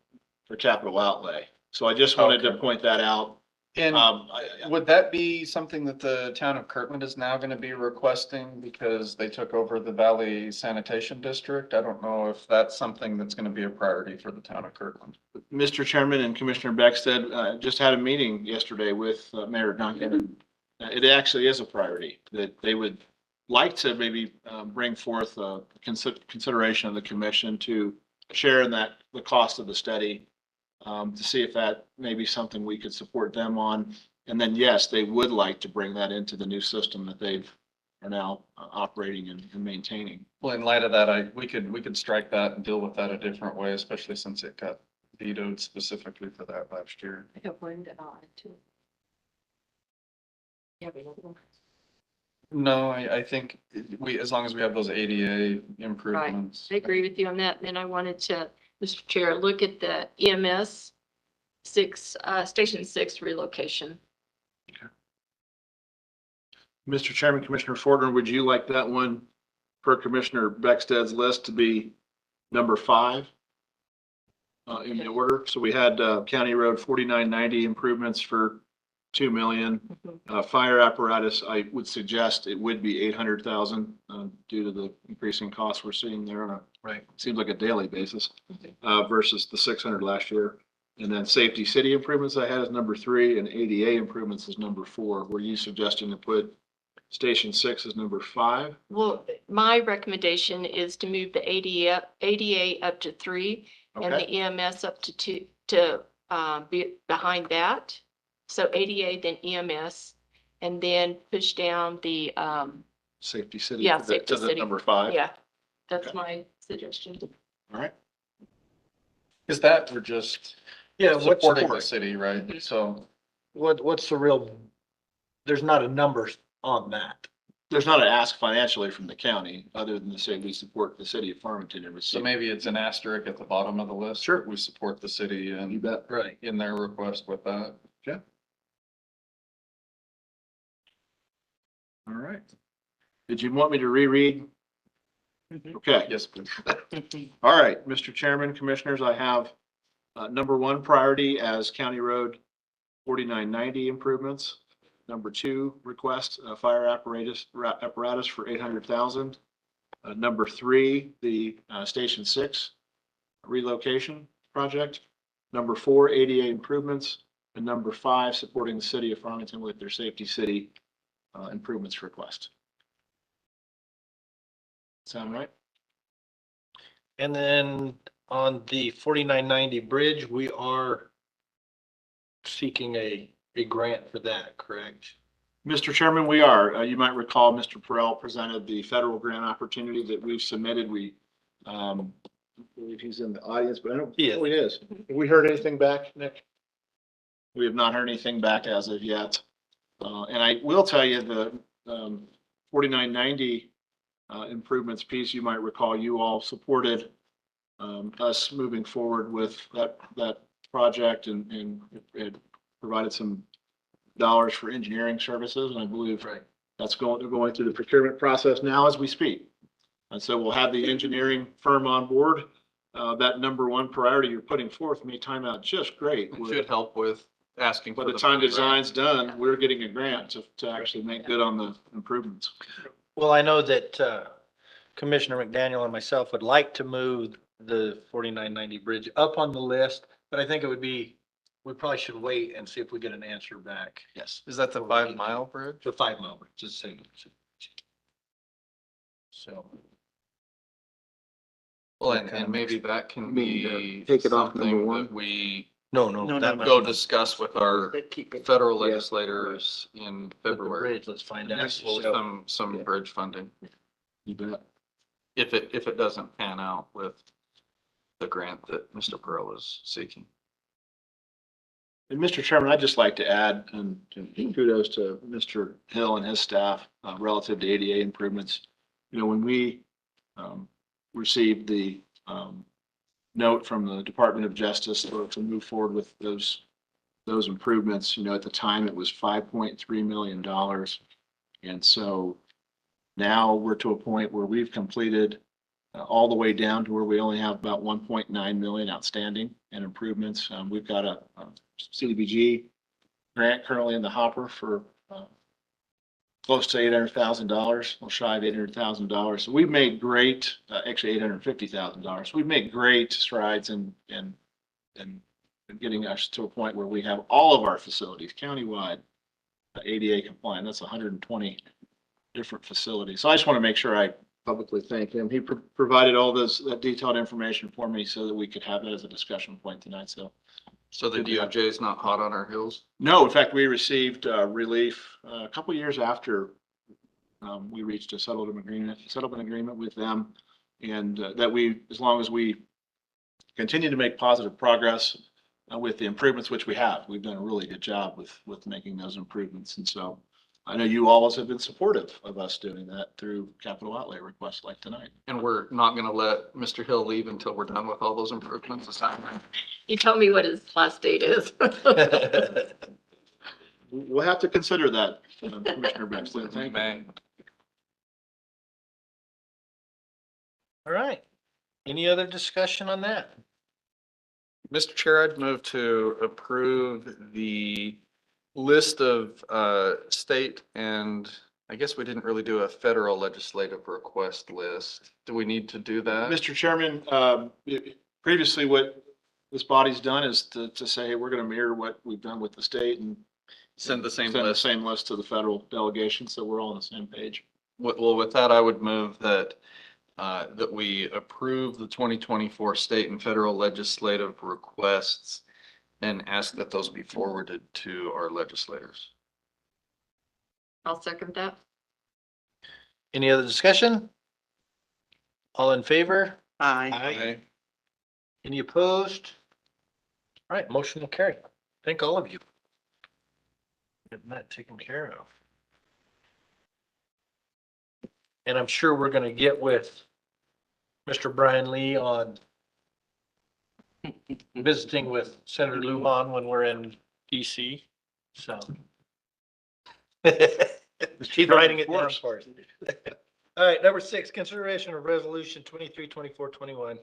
for capital outlay. So I just wanted to Okay. point that out. And I- would that be something that the town of Kirtland is now gonna be requesting because they took over the Valley Sanitation District? I don't know if that's something that's gonna be a priority for the town of Kirtland. Mr. Chairman and Commissioner Beckstead, just had a meeting yesterday with Mayor Duncan. It actually is a priority that they would like to maybe bring forth a consideration of the commission to share in the cost of the study, to see if that may be something we could support them on. And then, yes, they would like to bring that into the new system that are now operating and maintaining. Well, in light of that, we could strike that and deal with that a different way, especially since it got vetoed specifically for that last year. I have one that I'll add to. You have another one? No, I think as long as we have those ADA improvements. I agree with you on that. Then I wanted to, Mr. Chair, look at the EMS Station 6 relocation. Mr. Chairman, Commissioner Fordner, would you like that one per Commissioner Beckstead's list to be number 5 in the order? So we had County Road 4990 improvements for 2 million. Fire apparatus, I would suggest it would be 800,000 due to the increasing costs we're seeing there on seems like a daily basis versus the 600 last year. And then safety city improvements I had is number 3 and ADA improvements is number 4. Were you suggesting to put Station 6 as number 5? Well, my recommendation is to move the ADA up to 3 and Okay, the EMS up to 2 to be behind that. So ADA, then EMS, and then push down the, safety city Yeah, to safety the city. number 5. yeah, that's Okay. my suggestion. All right. Is that we're just What's supporting the the, city, right? So what's the real, there's not a number on that. There's not an ask financially from the county, other than to say we support the city of Farmington and so receive. maybe it's an asterisk at the bottom of the list. Sure. We support the city You and bet. Right. in their request with that. All right. Did you want me to reread? Okay. Yes, please. All right, Mr. Chairman, Commissioners, I have number 1 priority as County Road 4990 improvements. Number 2 request fire apparatus for 800,000. Number 3, the Station 6 relocation project. Number 4, ADA improvements, and number 5, supporting the city of Farmington with their safety city improvements request. Sound right? And then on the 4990 bridge, we are seeking a grant for that, correct? Mr. Chairman, we are. You might recall Mr. Perrell presented the federal grant opportunity that we've submitted. I believe he's in the audience, but I don't. He is. Oh, he is. Have we heard anything back, Nick? We have not heard anything back as of yet. And I will tell you the 4990 improvements piece, you might recall, you all supported us moving forward with that project and it provided some dollars for engineering services. And I believe they're going through the procurement process now as we speak. And so we'll have the engineering firm on board. That number 1 priority you're putting forth may time out just great. It should help with asking. By for the time grant. design's done, we're getting a grant to actually make good on the improvements. Well, I know that Commissioner McDaniel and myself would like to move the 4990 bridge up on the list, but I think we probably should wait and see if we get an answer back. Yes. Is that the 5 mile bridge? The 5 mile bridge, just saying. So. Well, and maybe that can mean, be take it off number something 1? that we No, No, no, no, that no. Go was discuss with our But keep it. federal legislators in with the February. bridge. Let's find out. Next, we'll So, some Yeah. bridge funding, You bet. if it doesn't pan out with the grant that Mr. Pearl is seeking. And Mr. Chairman, I'd just like to add, and kudos to Mr. Hill and his staff relative to ADA improvements. You know, when we received the note from the Department of Justice to move forward with those improvements, you know, at the time it was $5.3 million. And so now we're to a point where we've completed all the way down to where we only have about 1.9 million outstanding in improvements. We've got a CDBG grant currently in the hopper for close to $800,000, well shy of $800,000. So we've made great, actually $850,000. We've made great strides in getting us to a point where we have all of our facilities countywide ADA compliant. That's 120 different facilities. So I just want to make sure I publicly thank him. He provided all that detailed information for me so that we could have it as a discussion point tonight. So the DOJ is not hot on our heels? No, in fact, we received relief a couple years after we reached a settlement agreement with them. And that as long as we continue to make positive progress with the improvements, which we have, we've done a really good job with making those improvements. And so I know you always have been supportive of us doing that through capital outlay requests like tonight. And we're not gonna let Mr. Hill leave until we're done with all those improvements. Is that right? You tell me what his last date is. We'll have to consider that, Commissioner Bexley. Thank you. May. all right. Any other discussion on that? Mr. Chair, I'd move to approve the list of state and I guess we didn't really do a federal legislative request list. Do we need to do that? Mr. Chairman, previously what this body's done is to say, hey, we're going to mirror what we've done with the state and Send the same send the list. same list to the federal delegation, so we're all on the same page. Well, with that, I would move that that we approve the 2024 state and federal legislative requests and ask that those be forwarded to our legislators. I'll second that. Any other discussion? All in favor? Aye. Any opposed? All right, motion will carry. Thank all of you. Getting that taken care of. And I'm sure we're gonna get with Mr. Brian Lee on visiting with Senator Lujan when we're in DC, so. She's writing it down for us. All right, number 6, consideration of resolution 232421,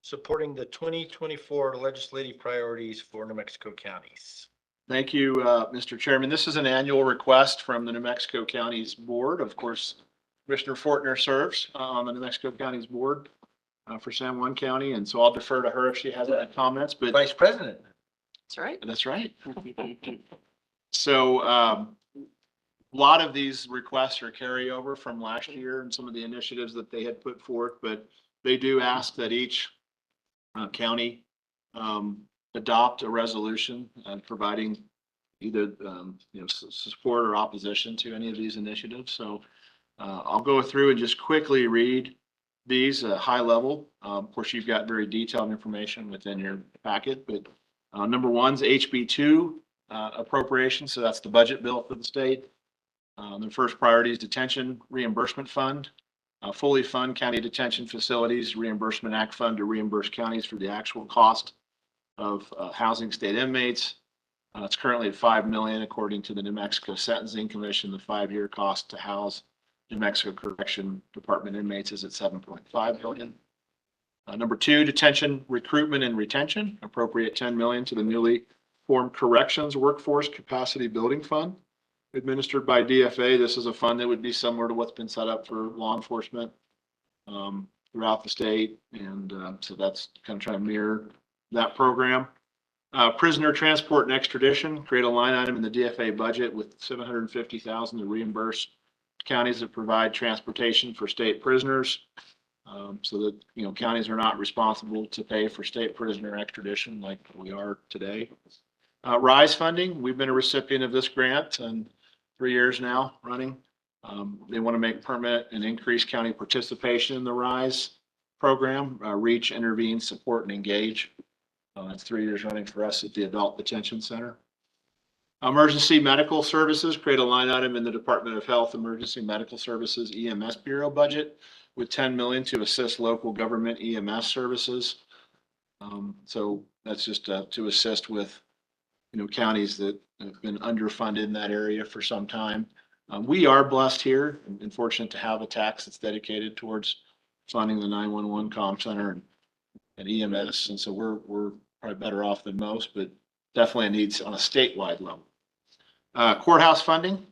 supporting the 2024 legislative priorities for New Mexico counties. Thank you, Mr. Chairman. This is an annual request from the New Mexico County's board. Of course, Commissioner Fortner serves on the New Mexico County's board for San Juan County, and so I'll defer to her if she has any comments, but Vice President. That's right. that's right. So a lot of these requests are carryover from last year and some of the initiatives that they had put forth, but they do ask that each county adopt a resolution providing either support or opposition to any of these initiatives. So I'll go through and just quickly read these high level. Of course, you've got very detailed information within your packet, but number 1's HB2 appropriation. So that's the budget bill for the state. The first priority is detention reimbursement fund. Fully fund county detention facilities, reimbursement act fund to reimburse counties for the actual cost of housing state inmates. It's currently at $5 million, according to the New Mexico Sentencing Commission. The 5-year cost to house New Mexico Correction Department inmates is at $7.5 million. Number 2, detention recruitment and retention, appropriate $10 million to the newly formed Corrections Workforce Capacity Building Fund, administered by DFA. This is a fund that would be similar to what's been set up for law enforcement throughout the state, and so that's kind of trying to mirror that program. Prisoner transport and extradition, create a line item in the DFA budget with $750,000 to reimburse counties that provide transportation for state prisoners. so that, you know, counties are not responsible to pay for state prisoner extradition like we are today. RISE funding, we've been a recipient of this grant and 3 years now running. They want to make permanent and increase county participation in the RISE program, reach, intervene, support, and engage. That's 3 years running for us at the Adult Detention Center. Emergency medical services, create a line item in the Department of Health Emergency Medical Services EMS Bureau budget with 10 million to assist local government EMS services. So that's just to assist with, you know, counties that have been underfunded in that area for some time. We are blessed here and fortunate to have a tax that's dedicated towards funding the 911 comm center and EMS. And so we're probably better off than most, but definitely a needs on a statewide level. Courthouse funding,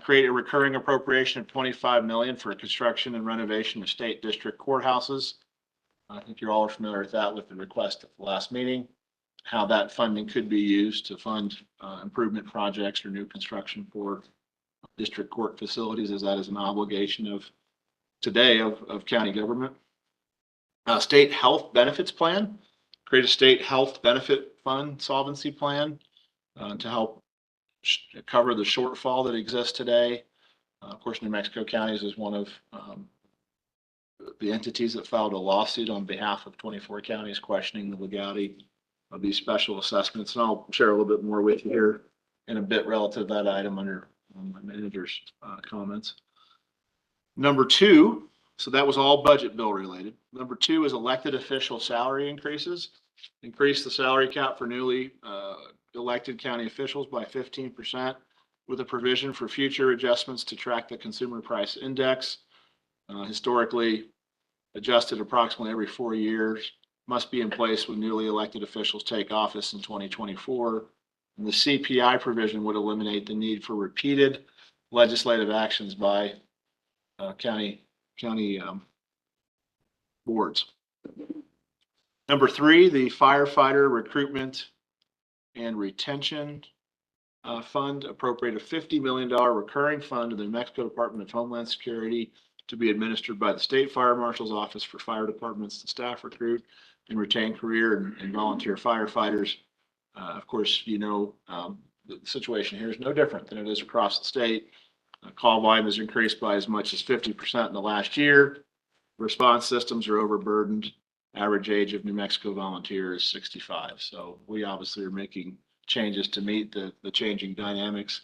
create a recurring appropriation of 25 million for construction and renovation of state district courthouses. I think you're all familiar with that with the request at the last meeting, how that funding could be used to fund improvement projects or new construction for district court facilities, as that is an obligation of today of county government. State health benefits plan, create a state health benefit fund solvency plan to help cover the shortfall that exists today. Of course, New Mexico County is one of the entities that filed a lawsuit on behalf of 24 counties questioning the legality of these special assessments. And I'll share a little bit more with you here in a bit relative to that item under my manager's comments. Number 2, so that was all budget bill related. Number 2 is elected official salary increases. Increase the salary cap for newly elected county officials by 15% with a provision for future adjustments to track the consumer price index. Historically adjusted approximately every 4 years, must be in place when newly elected officials take office in 2024. And the CPI provision would eliminate the need for repeated legislative actions by county boards. Number 3, the firefighter recruitment and retention fund, appropriate a $50 million recurring fund to the New Mexico Department of Homeland Security to be administered by the State Fire Marshal's Office for fire departments to staff recruit and retain career and volunteer firefighters. Of course, you know, the situation here is no different than it is across the state. Call volume has increased by as much as 50% in the last year. Response systems are overburdened. Average age of New Mexico volunteers is 65. So we obviously are making changes to meet the changing dynamics.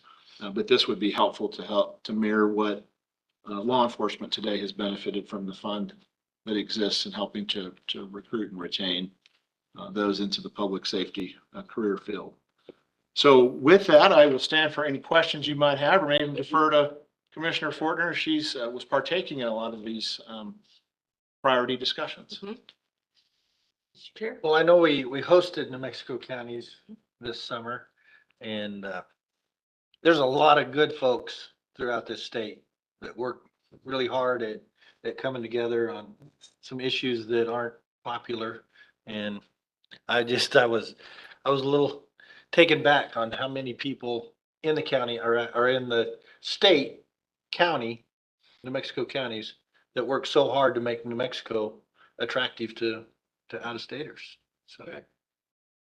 But this would be helpful to help to mirror what law enforcement today has benefited from the fund that exists in helping to recruit and retain those into the public safety career field. So with that, I will stand for any questions you might have, or maybe defer to Commissioner Fortner. She's was partaking in a lot of these priority discussions. Sure. Well, I know we hosted New Mexico counties this summer, and there's a lot of good folks throughout this state that work really hard at coming together on some issues that aren't popular. And I was a little taken back on how many people in the county are in the state, county, New Mexico counties that work so hard to make New Mexico attractive to out-of-staters. So,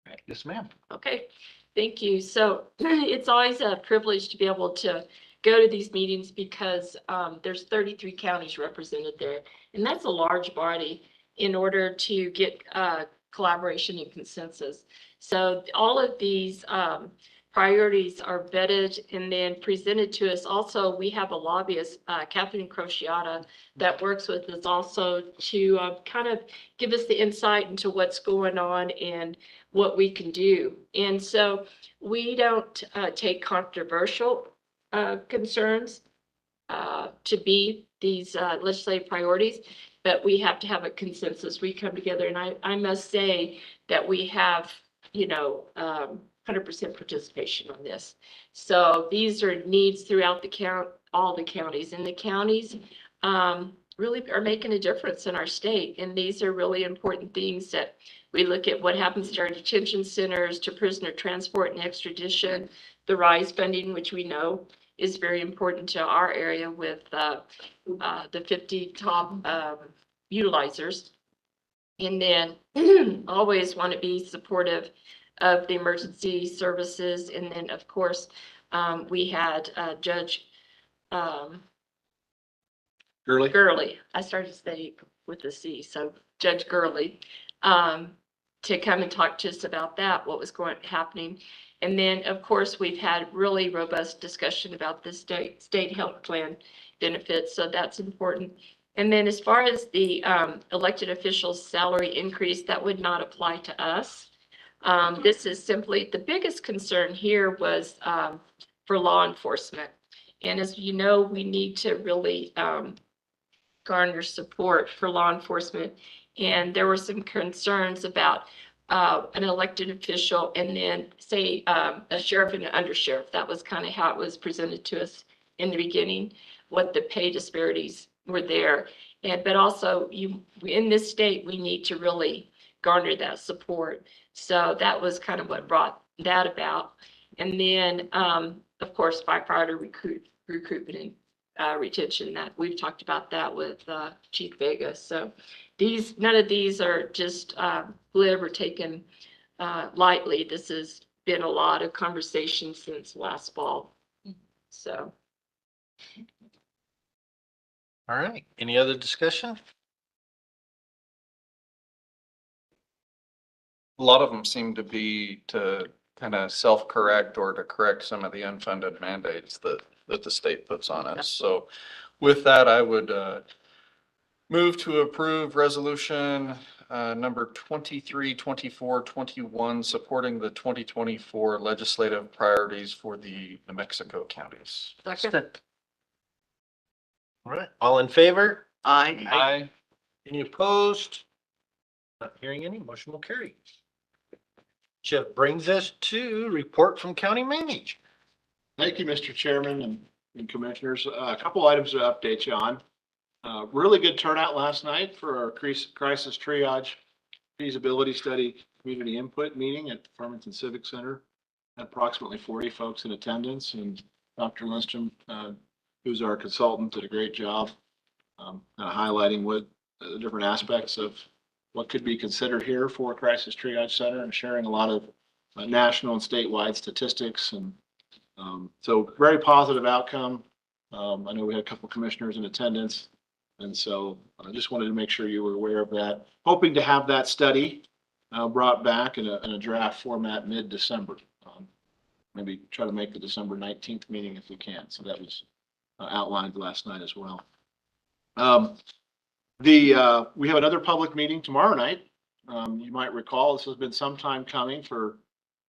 Right. Yes, ma'am. Okay, thank you. So it's always a privilege to be able to go to these meetings because there's 33 counties represented there. And that's a large body in order to get collaboration and consensus. So all of these priorities are vetted and then presented to us. Also, we have a lobbyist, Catherine Crociata, that works with us also to kind of give us the insight into what's going on and what we can do. And so we don't take controversial concerns to be these legislative priorities, but we have to have a consensus. We come together, and I must say that we have, 100% participation on this. So these are needs throughout the all the counties, and the counties really are making a difference in our state. And these are really important things that we look at what happens to our detention centers, to prisoner transport and extradition, the RISE funding, which we know is very important to our area with the 50 top utilizers. And then always want to be supportive of the emergency services. And then, of course, we had Judge Gurley? Gurley. I started to say with a C, so Judge Gurley, to come and talk to us about that, what was happening. And then, of course, we've had really robust discussion about the state health plan benefits, so that's important. And then as far as the elected officials' salary increase, that would not apply to us. This is simply, the biggest concern here was for law enforcement. And as you know, we need to really garner support for law enforcement. And there were some concerns about an elected official and then say a sheriff and an undersheriff. That was kind of how it was presented to us in the beginning, what the pay disparities were there. But also in this state, we need to really garner that support. So that was kind of what brought that about. And then, of course, firefighter recruitment and retention, that we've talked about that with Chief Vega. So none of these are just glib or taken lightly. This has been a lot of conversation since last fall. So. All right. Any other discussion? A lot of them seem to be to kind of self-correct or to correct some of the unfunded mandates that the state puts on us. So with that, I would move to approve resolution number 23, 24, 21, supporting the 2024 legislative priorities for the New Mexico counties. Second. All right. All in favor? Aye. Any opposed? Not hearing any, motion will carry. Which brings us to report from county manager. Thank you, Mr. Chairman and Commissioners. A couple items to update you on. Really good turnout last night for our crisis triage feasibility study community input meeting at Farmington Civic Center. Had approximately 40 folks in attendance, and Dr. Lindstrom, who's our consultant, did a great job highlighting what the different aspects of what could be considered here for a crisis triage center and sharing a lot of national and statewide statistics. And so very positive outcome. I know we had a couple commissioners in attendance. And so I just wanted to make sure you were aware of that. Hoping to have that study brought back in a draft format mid-December. Maybe try to make the December 19th meeting if we can. So that was outlined last night as well. We have another public meeting tomorrow night. You might recall this has been some time coming for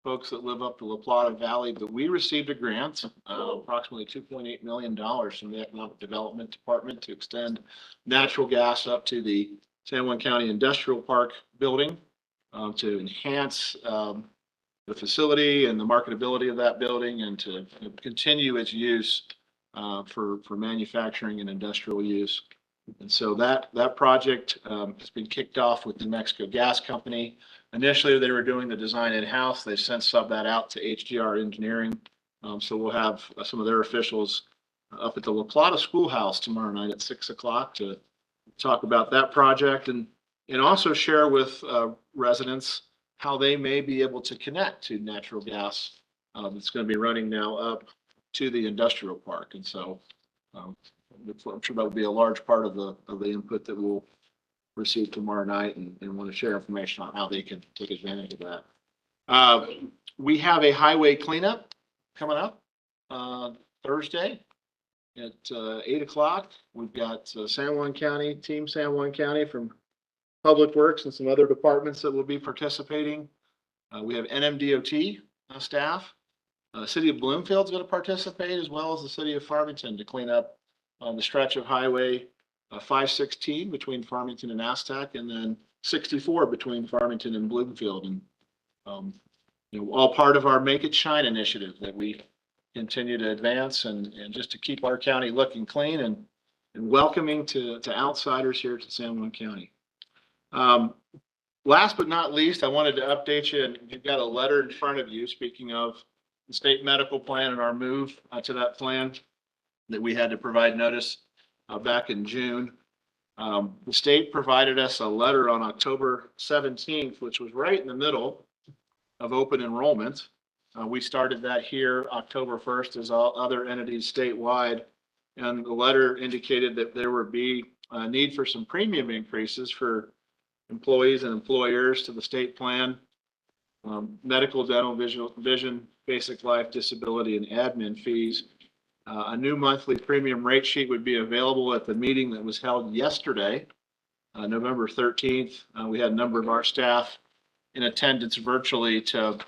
folks that live up the La Plata Valley, but we received a grant, approximately $2.8 million from the Economic Development Department to extend natural gas up to the San Juan County Industrial Park building to enhance the facility and the marketability of that building and to continue its use for manufacturing and industrial use. And so that project has been kicked off with the New Mexico Gas Company. Initially, they were doing the design in-house. They've since subbed that out to HDR Engineering. So we'll have some of their officials up at the La Plata Schoolhouse tomorrow night at 6 o'clock to talk about that project and also share with residents how they may be able to connect to natural gas that's going to be running now up to the industrial park. And so I'm sure that will be a large part of the input that we'll receive tomorrow night and want to share information on how they can take advantage of that. We have a highway cleanup coming up Thursday at 8 o'clock. We've got San Juan County, Team San Juan County from Public Works and some other departments that will be participating. We have NMDOT staff. City of Bloomfield's going to participate, as well as the city of Farmington, to clean up the stretch of Highway 516 between Farmington and Aztec, and then 64 between Farmington and Bloomfield. And all part of our Make It Shine initiative that we continue to advance and just to keep our county looking clean and welcoming to outsiders here to San Juan County. Last but not least, I wanted to update you, and you've got a letter in front of you, speaking of the state medical plan and our move to that plan that we had to provide notice back in June. The state provided us a letter on October 17th, which was right in the middle of open enrollment. We started that here October 1st as all other entities statewide. And the letter indicated that there would be a need for some premium increases for employees and employers to the state plan. Medical, dental, vision, basic life, disability, and admin fees. A new monthly premium rate sheet would be available at the meeting that was held yesterday, November 13th. We had a number of our staff in attendance virtually to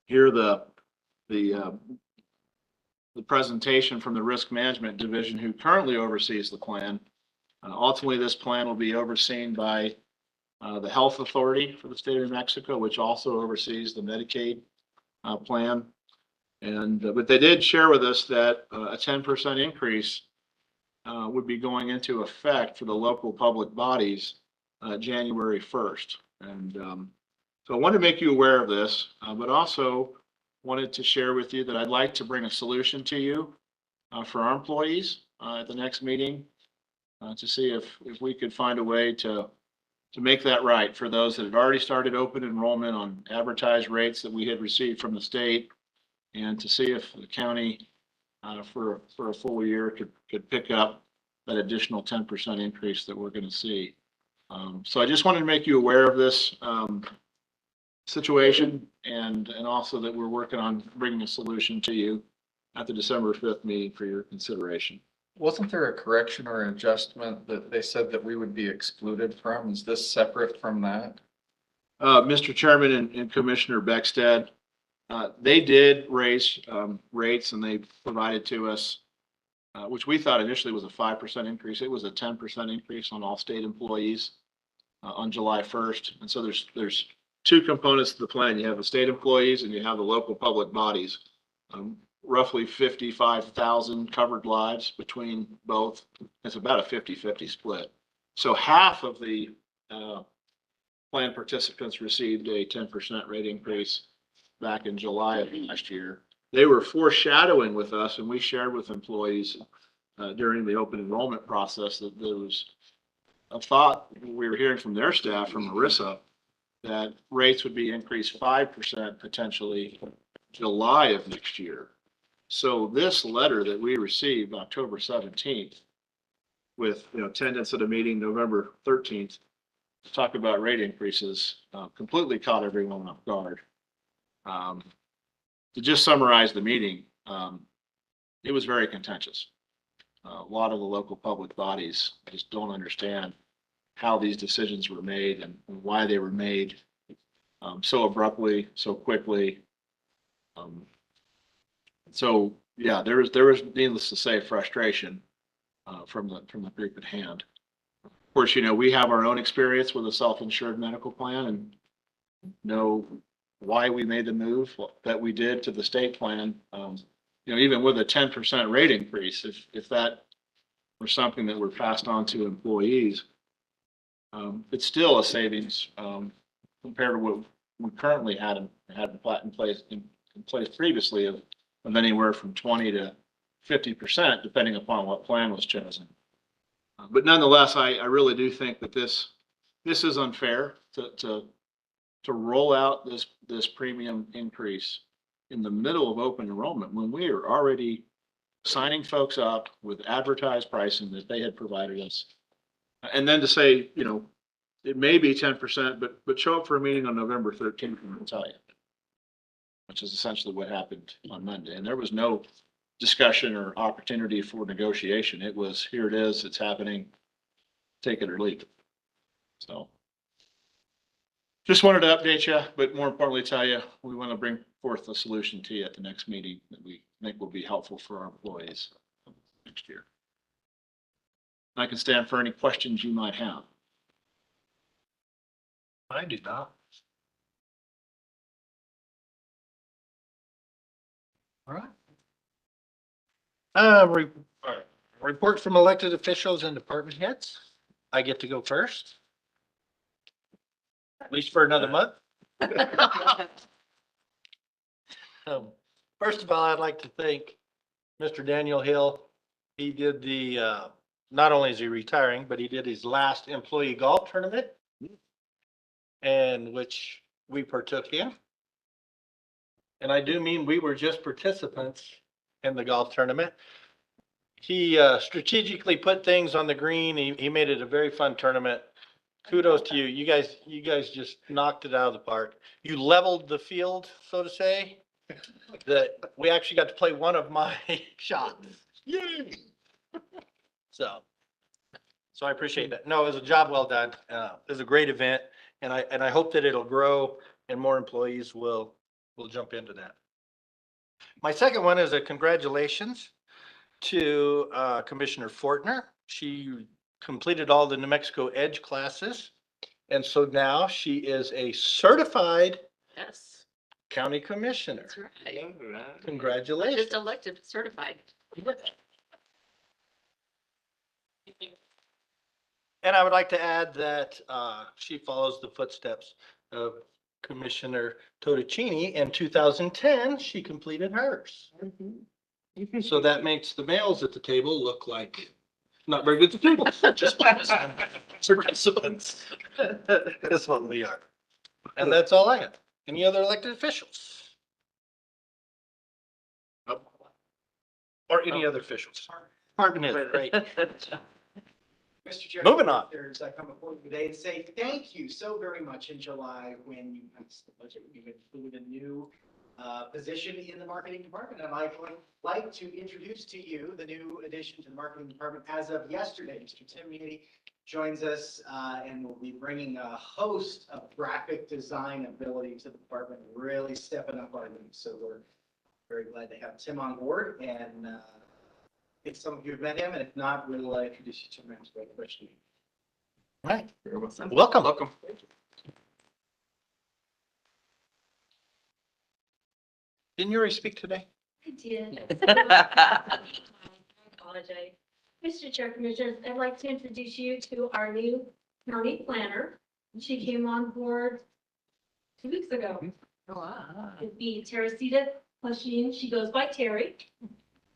hear the presentation from the Risk Management Division, who currently oversees the plan. Ultimately, this plan will be overseen by the Health Authority for the state of New Mexico, which also oversees the Medicaid plan. But they did share with us that a 10% increase would be going into effect for the local public bodies January 1st. So I wanted to make you aware of this, but also wanted to share with you that I'd like to bring a solution to you for our employees at the next meeting to see if we could find a way to make that right for those that had already started open enrollment on advertised rates that we had received from the state, and to see if the county for a full year could pick up that additional 10% increase that we're going to see. So I just wanted to make you aware of this situation, and also that we're working on bringing a solution to you at the December 5th meeting for your consideration. Wasn't there a correction or adjustment that they said that we would be excluded from? Is this separate from that? Mr. Chairman and Commissioner Beckstead, they did raise rates, and they provided to us, which we thought initially was a 5% increase. It was a 10% increase on all state employees on July 1st. And so there's two components to the plan. You have the state employees and you have the local public bodies. Roughly 55,000 covered lives between both. It's about a 50-50 split. So half of the plan participants received a 10% rate increase back in July of last year. They were foreshadowing with us, and we shared with employees during the open enrollment process that there was a thought we were hearing from their staff, from ERISA, that rates would be increased 5% potentially July of next year. So this letter that we received October 17th with attendance at a meeting November 13th to talk about rate increases completely caught everyone off guard. To just summarize the meeting, it was very contentious. A lot of the local public bodies just don't understand how these decisions were made and why they were made so abruptly, so quickly. So yeah, there was needless to say frustration from the group at hand. Of course, we have our own experience with a self-insured medical plan and know why we made the move that we did to the state plan. Even with a 10% rate increase, if that were something that were passed on to employees, it's still a savings compared to what we currently had in place previously of anywhere from 20 to 50%, depending upon what plan was chosen. But nonetheless, I really do think that this is unfair to roll out this premium increase in the middle of open enrollment when we are already signing folks up with advertised pricing that they had provided us. And then to say, it may be 10%, but show up for a meeting on November 13th and we'll tell you, which is essentially what happened on Monday. And there was no discussion or opportunity for negotiation. It was, here it is, it's happening, take it or leave it. So just wanted to update you, but more importantly, tell you, we want to bring forth a solution to you at the next meeting that we think will be helpful for our employees next year. I can stand for any questions you might have. I do not. All right. Report from elected officials and department heads. I get to go first. At least for another month. First of all, I'd like to thank Mr. Daniel Hill. He did the not only is he retiring, but he did his last employee golf tournament, and which we partook in. And I do mean we were just participants in the golf tournament. He strategically put things on the green. He made it a very fun tournament. Kudos to you. You guys just knocked it out of the park. You leveled the field, so to say. That we actually got to play one of my shots. Yay! So I appreciate that. No, it was a job well done. It was a great event, and I hope that it'll grow and more employees will jump into that. My second one is a congratulations to Commissioner Fortner. She completed all the New Mexico Edge classes, and so now she is a certified Yes, county commissioner. that's right. Not Congratulations. just elected, but certified. And I would like to add that she follows the footsteps of Commissioner Totticini. In 2010, she completed hers. So that makes the males at the table look like not very good people, just participants. That's what we are. And that's all I have. Any other elected officials? Or any other officials? Department heads, great. Mr. Chairman, Moving on. There's I come before you today to say thank you so very much. In July, when you passed the budget, you included a new position in the marketing department. And I'd like to introduce to you the new addition to the marketing department as of yesterday. Mr. Tim Meany joins us and will be bringing a host of graphic design ability to the department, really stepping up our needs. So we're very glad to have Tim on board, and if some of you have met him, and if not, we'll introduce you to him as well. Right. Welcome. Welcome. Didn't you already speak today? I did. I apologize. Mr. Chair, Commissioners, I'd like to introduce you to our new county planner. She came on board 2 weeks ago. It'd be Teresita Plushin. She goes by Terry.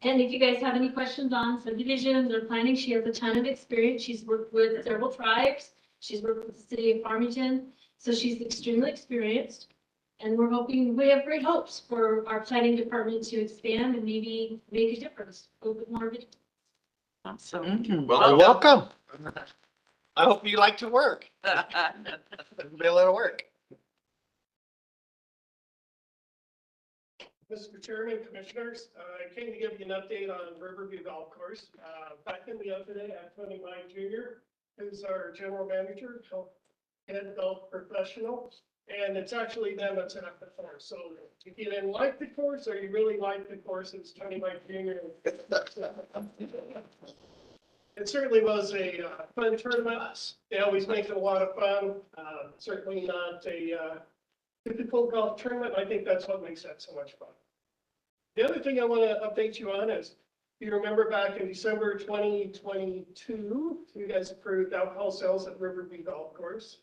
And if you guys have any questions on subdivisions or planning, she has a ton of experience. She's worked with several tribes. She's worked with the city of Farmington. So she's extremely experienced. And we're hoping, we have great hopes for our planning department to expand and maybe make a difference, a little bit more of it. Awesome. Welcome. I hope you like to work. It'll be a lot of work. Mr. Chairman, Commissioners, I came to give you an update on Riverview Golf Course. Back in the open today, I have Tony Mike Jr., who's our general manager, head golf professional, and it's actually them that's at the course. So if you didn't like the course or you really like the course, it's Tony Mike Jr. It certainly was a fun tournament. They always make it a lot of fun. Certainly not a typical golf tournament. I think that's what makes that so much fun. The other thing I want to update you on is, if you remember back in December 2022, you guys approved alcohol sales at Riverview Golf Course.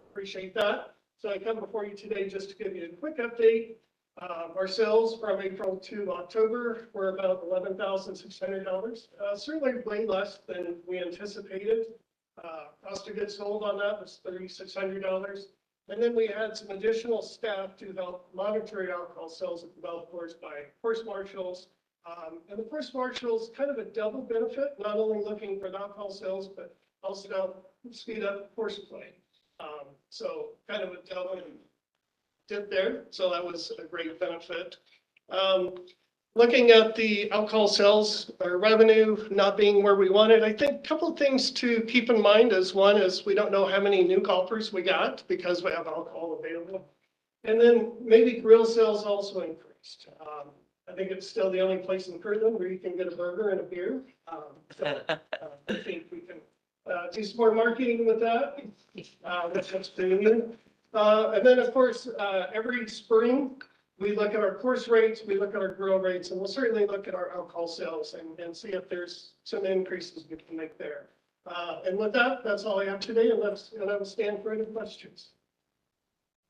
Appreciate that. So I come before you today just to give you a quick update. Our sales from April to October were about $11,600. Certainly way less than we anticipated. Cost of goods sold on that was $3,600. And then we had some additional staff to help monitor alcohol sales at the golf course by course marshals. And the course marshals kind of a double benefit, not only looking for the alcohol sales, but also to help speed up course play. So kind of a double dip there. So that was a great benefit. Looking at the alcohol sales or revenue not being where we wanted, I think a couple of things to keep in mind is one is we don't know how many new golfers we got because we have alcohol available. And then maybe grill sales also increased. I think it's still the only place in Kirtland where you can get a burger and a beer. I think we can do some more marketing with that. That's what's doing. And then of course, every spring, we look at our course rates, we look at our grill rates, and we'll certainly look at our alcohol sales and see if there's some increases we can make there. And with that, that's all I have today, and I will stand for any questions.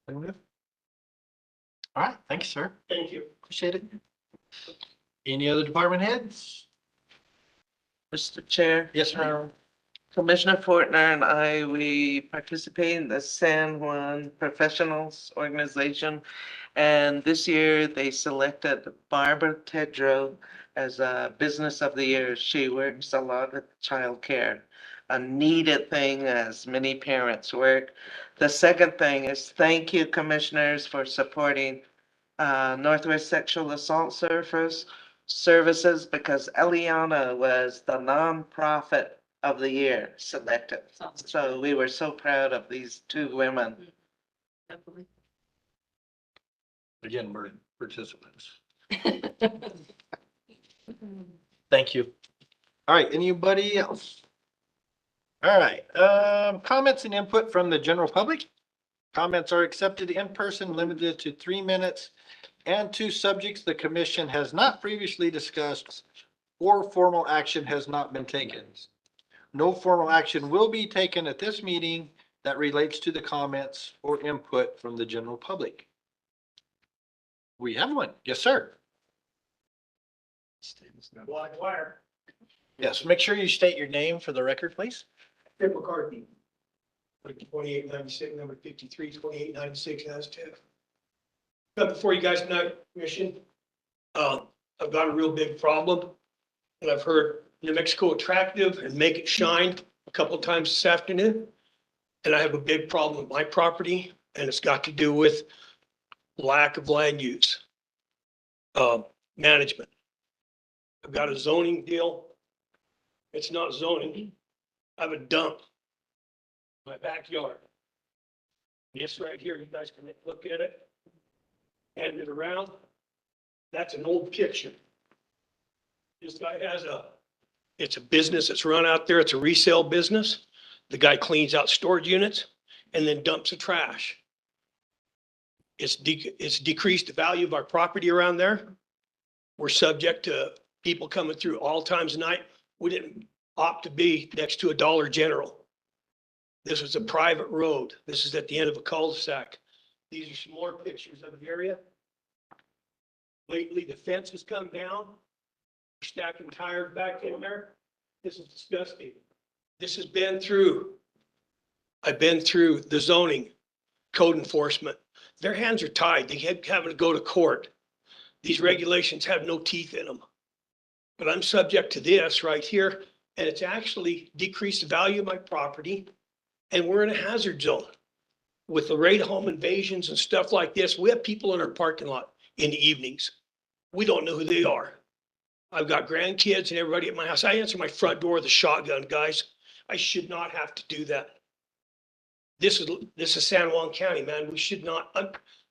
All right, thank you, sir. Thank you. Appreciate it. Any other department heads? Mr. Chair. Yes, ma'am. Commissioner Fortner and I, we participate in the San Juan Professionals Organization. And this year they selected Barbara Tedrow as a Business of the Year. She works a lot with childcare, a needed thing as many parents work. The second thing is thank you, commissioners, for supporting Northwest Sexual Assault Services because Eliana was the nonprofit of the year selected. So we were so proud of these two women. Definitely. Again, we're participants. Thank you. All right, anybody else? All right, comments and input from the general public. Comments are accepted in person, limited to 3 minutes, and to subjects the commission has not previously discussed or formal action has not been taken. No formal action will be taken at this meeting that relates to the comments or input from the general public. We have one. Yes, sir. Black wire. Yes, make sure you state your name for the record, please. Tim McCarthy. 2896, number 53, 2896 as Tiff. Come before you guys tonight, Commission. I've got a real big problem. And I've heard New Mexico attractive and make it shine a couple of times this afternoon. And I have a big problem with my property, and it's got to do with lack of land use. Management. I've got a zoning deal. It's not zoning. I have a dump in my backyard. This right here, you guys can look at it. Hand it around. That's an old picture. This guy has it's a business that's run out there. It's a resale business. The guy cleans out storage units and then dumps the trash. It's decreased the value of our property around there. We're subject to people coming through all times of night. We didn't opt to be next to a Dollar General. This was a private road. This is at the end of a cul-de-sac. These are some more pictures of the area. Lately, the fence has come down. We're stacking tires back in there. This is disgusting. This has been through, I've been through the zoning, code enforcement. Their hands are tied. They kept having to go to court. These regulations have no teeth in them. But I'm subject to this right here, and it's actually decreased the value of my property. And we're in a hazard zone. With the rate of home invasions and stuff like this, we have people in our parking lot in the evenings. We don't know who they are. I've got grandkids and everybody at my house. I answer my front door with a shotgun, guys. I should not have to do that. This is San Juan County, man. We should not.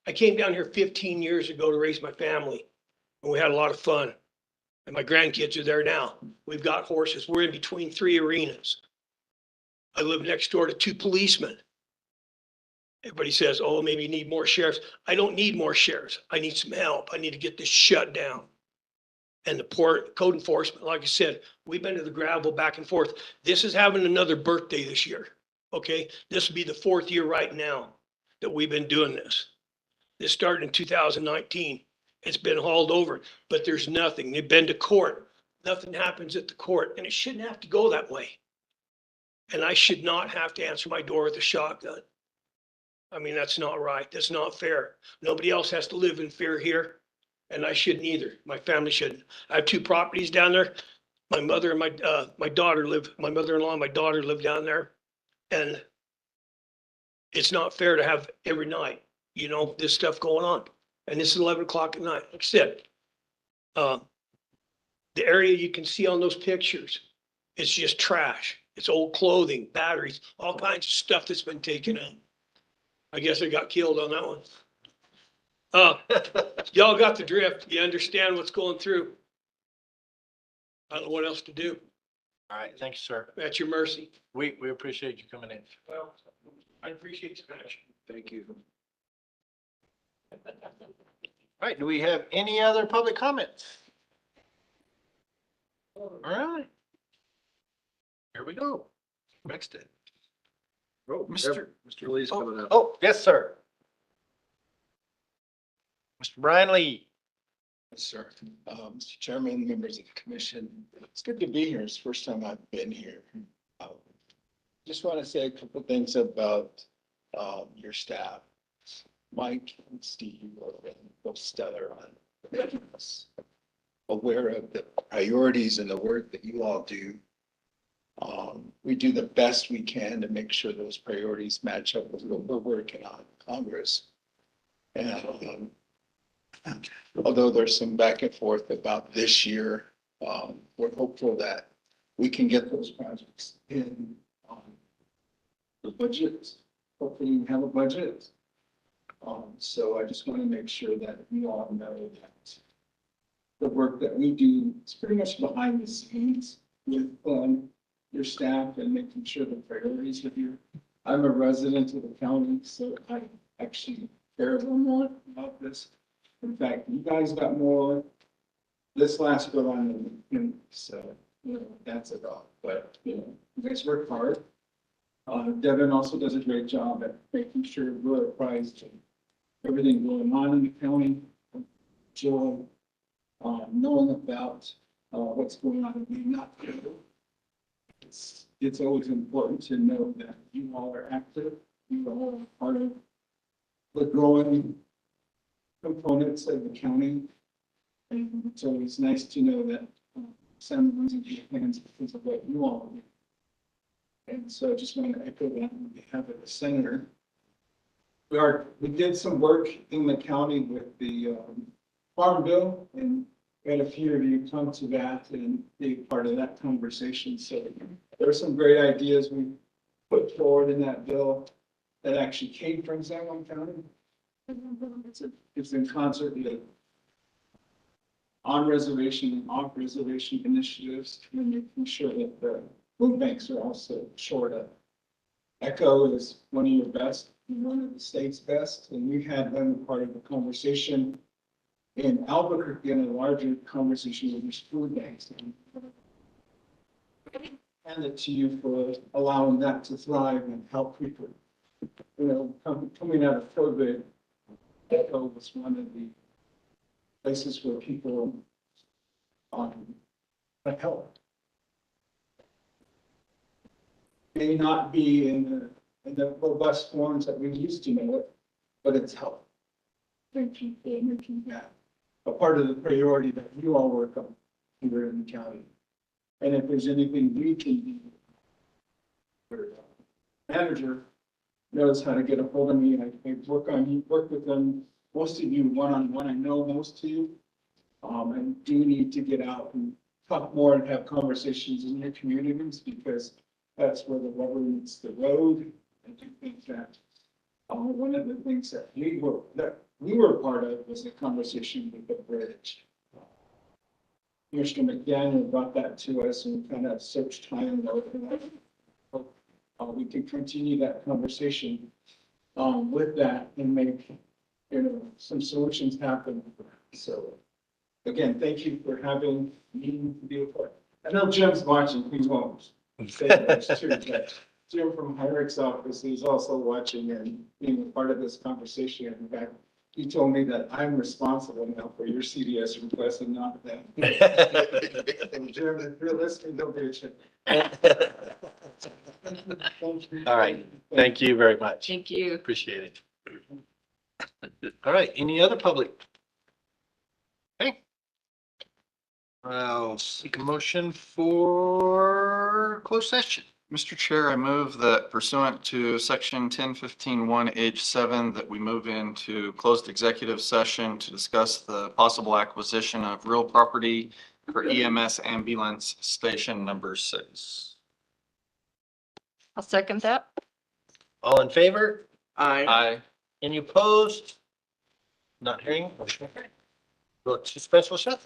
I came down here 15 years ago to raise my family, and we had a lot of fun. And my grandkids are there now. We've got horses. We're in between 3 arenas. I live next door to 2 policemen. Everybody says, oh, maybe you need more sheriffs. I don't need more sheriffs. I need some help. I need to get this shut down. And the poor code enforcement, like I said, we've been to the gravel back and forth. This is having another birthday this year. Okay, this will be the 4th year right now that we've been doing this. This started in 2019. It's been hauled over, but there's nothing. They've been to court. Nothing happens at the court, and it shouldn't have to go that way. And I should not have to answer my door with a shotgun. I mean, that's not right. That's not fair. Nobody else has to live in fear here, and I shouldn't either. My family shouldn't. I have 2 properties down there. My mother and my daughter live, my mother-in-law and my daughter live down there. And it's not fair to have every night, you know, this stuff going on. And this is 11 o'clock at night. Like I said, the area you can see on those pictures, it's just trash. It's old clothing, batteries, all kinds of stuff that's been taken out. I guess I got killed on that one. Y'all got the drift. You understand what's going through. I don't know what else to do. All right, thank you, sir. At your mercy. We appreciate you coming in. Well, I appreciate your passion. Thank you. All right, do we have any other public comments? All right. Here we go. Next it. Oh, Mr. Mr. Lee's coming up. Oh, yes, sir. Mr. Brian Lee. Sir, Mr. Chairman, members of the commission, it's good to be here. It's the first time I've been here. Just want to say a couple things about your staff. Mike and Steve are both stellar on this. Aware of the priorities and the work that you all do. We do the best we can to make sure those priorities match up with what we're working on in Congress. And although there's some back and forth about this year, we're hopeful that we can get those projects in the budget. Hopefully we have a budget. So I just want to make sure that you all know that the work that we do is pretty much behind the scenes with your staff and making sure the priorities are here. I'm a resident of the county, so I actually care a little more about this. In fact, you guys got more this last go on than so, you know, that's it all. But, you know, you guys work hard. Devin also does a great job at making sure we're apprised of everything going on in the county. Joy, knowing about what's going on and not good. It's always important to know that you all are active. You all are part of the growing components of the county. And it's always nice to know that someone's in your hands because of what you all do. And so I just want to echo that on behalf of the senator. We did some work in the county with the farm bill, and we had a few of you come to that and be part of that conversation. So there are some great ideas we put forward in that bill that actually came from San Juan County. It's in concert with on reservation and off reservation initiatives, and making sure that the food banks are also shored up. ECHO is one of your best, one of the state's best, and we've had them part of the conversation in Albuquerque in a larger conversation with your food banks. Hand it to you for allowing that to thrive and help people. You know, coming out of COVID, ECHO was one of the places where people had help. May not be in the robust forms that we used to know it, but it's help. Making that a part of the priority that you all work on here in the county. And if there's anything we can do, your manager knows how to get a hold of me. I work with them, most of you one-on-one. I know most of you. And do need to get out and talk more and have conversations in your communities, because that's where the rubber meets the road. I do think that one of the things that we were part of was the conversation with the bridge. Mr. McDaniel brought that to us, and we kind of searched high and low for that. We can continue that conversation with that and make, you know, some solutions happen. So again, thank you for having me to be a part. I know Jim's watching, please won't say this too, but Jim from Hyric's office is also watching and being a part of this conversation. In fact, he told me that I'm responsible now for your CDS request and not them. And Jim, if you're listening, don't be ashamed. All right. Thank you very much. Thank you. Appreciate it. All right. Any other public? Okay. I'll seek a motion for closed session. Mr. Chair, I move that pursuant to section 1015(1)(h)(7) that we move into closed executive session to discuss the possible acquisition of real property for EMS ambulance station number 6. I'll second that. All in favor? Aye. Any opposed? Not hearing? Motion carried. Go to special session.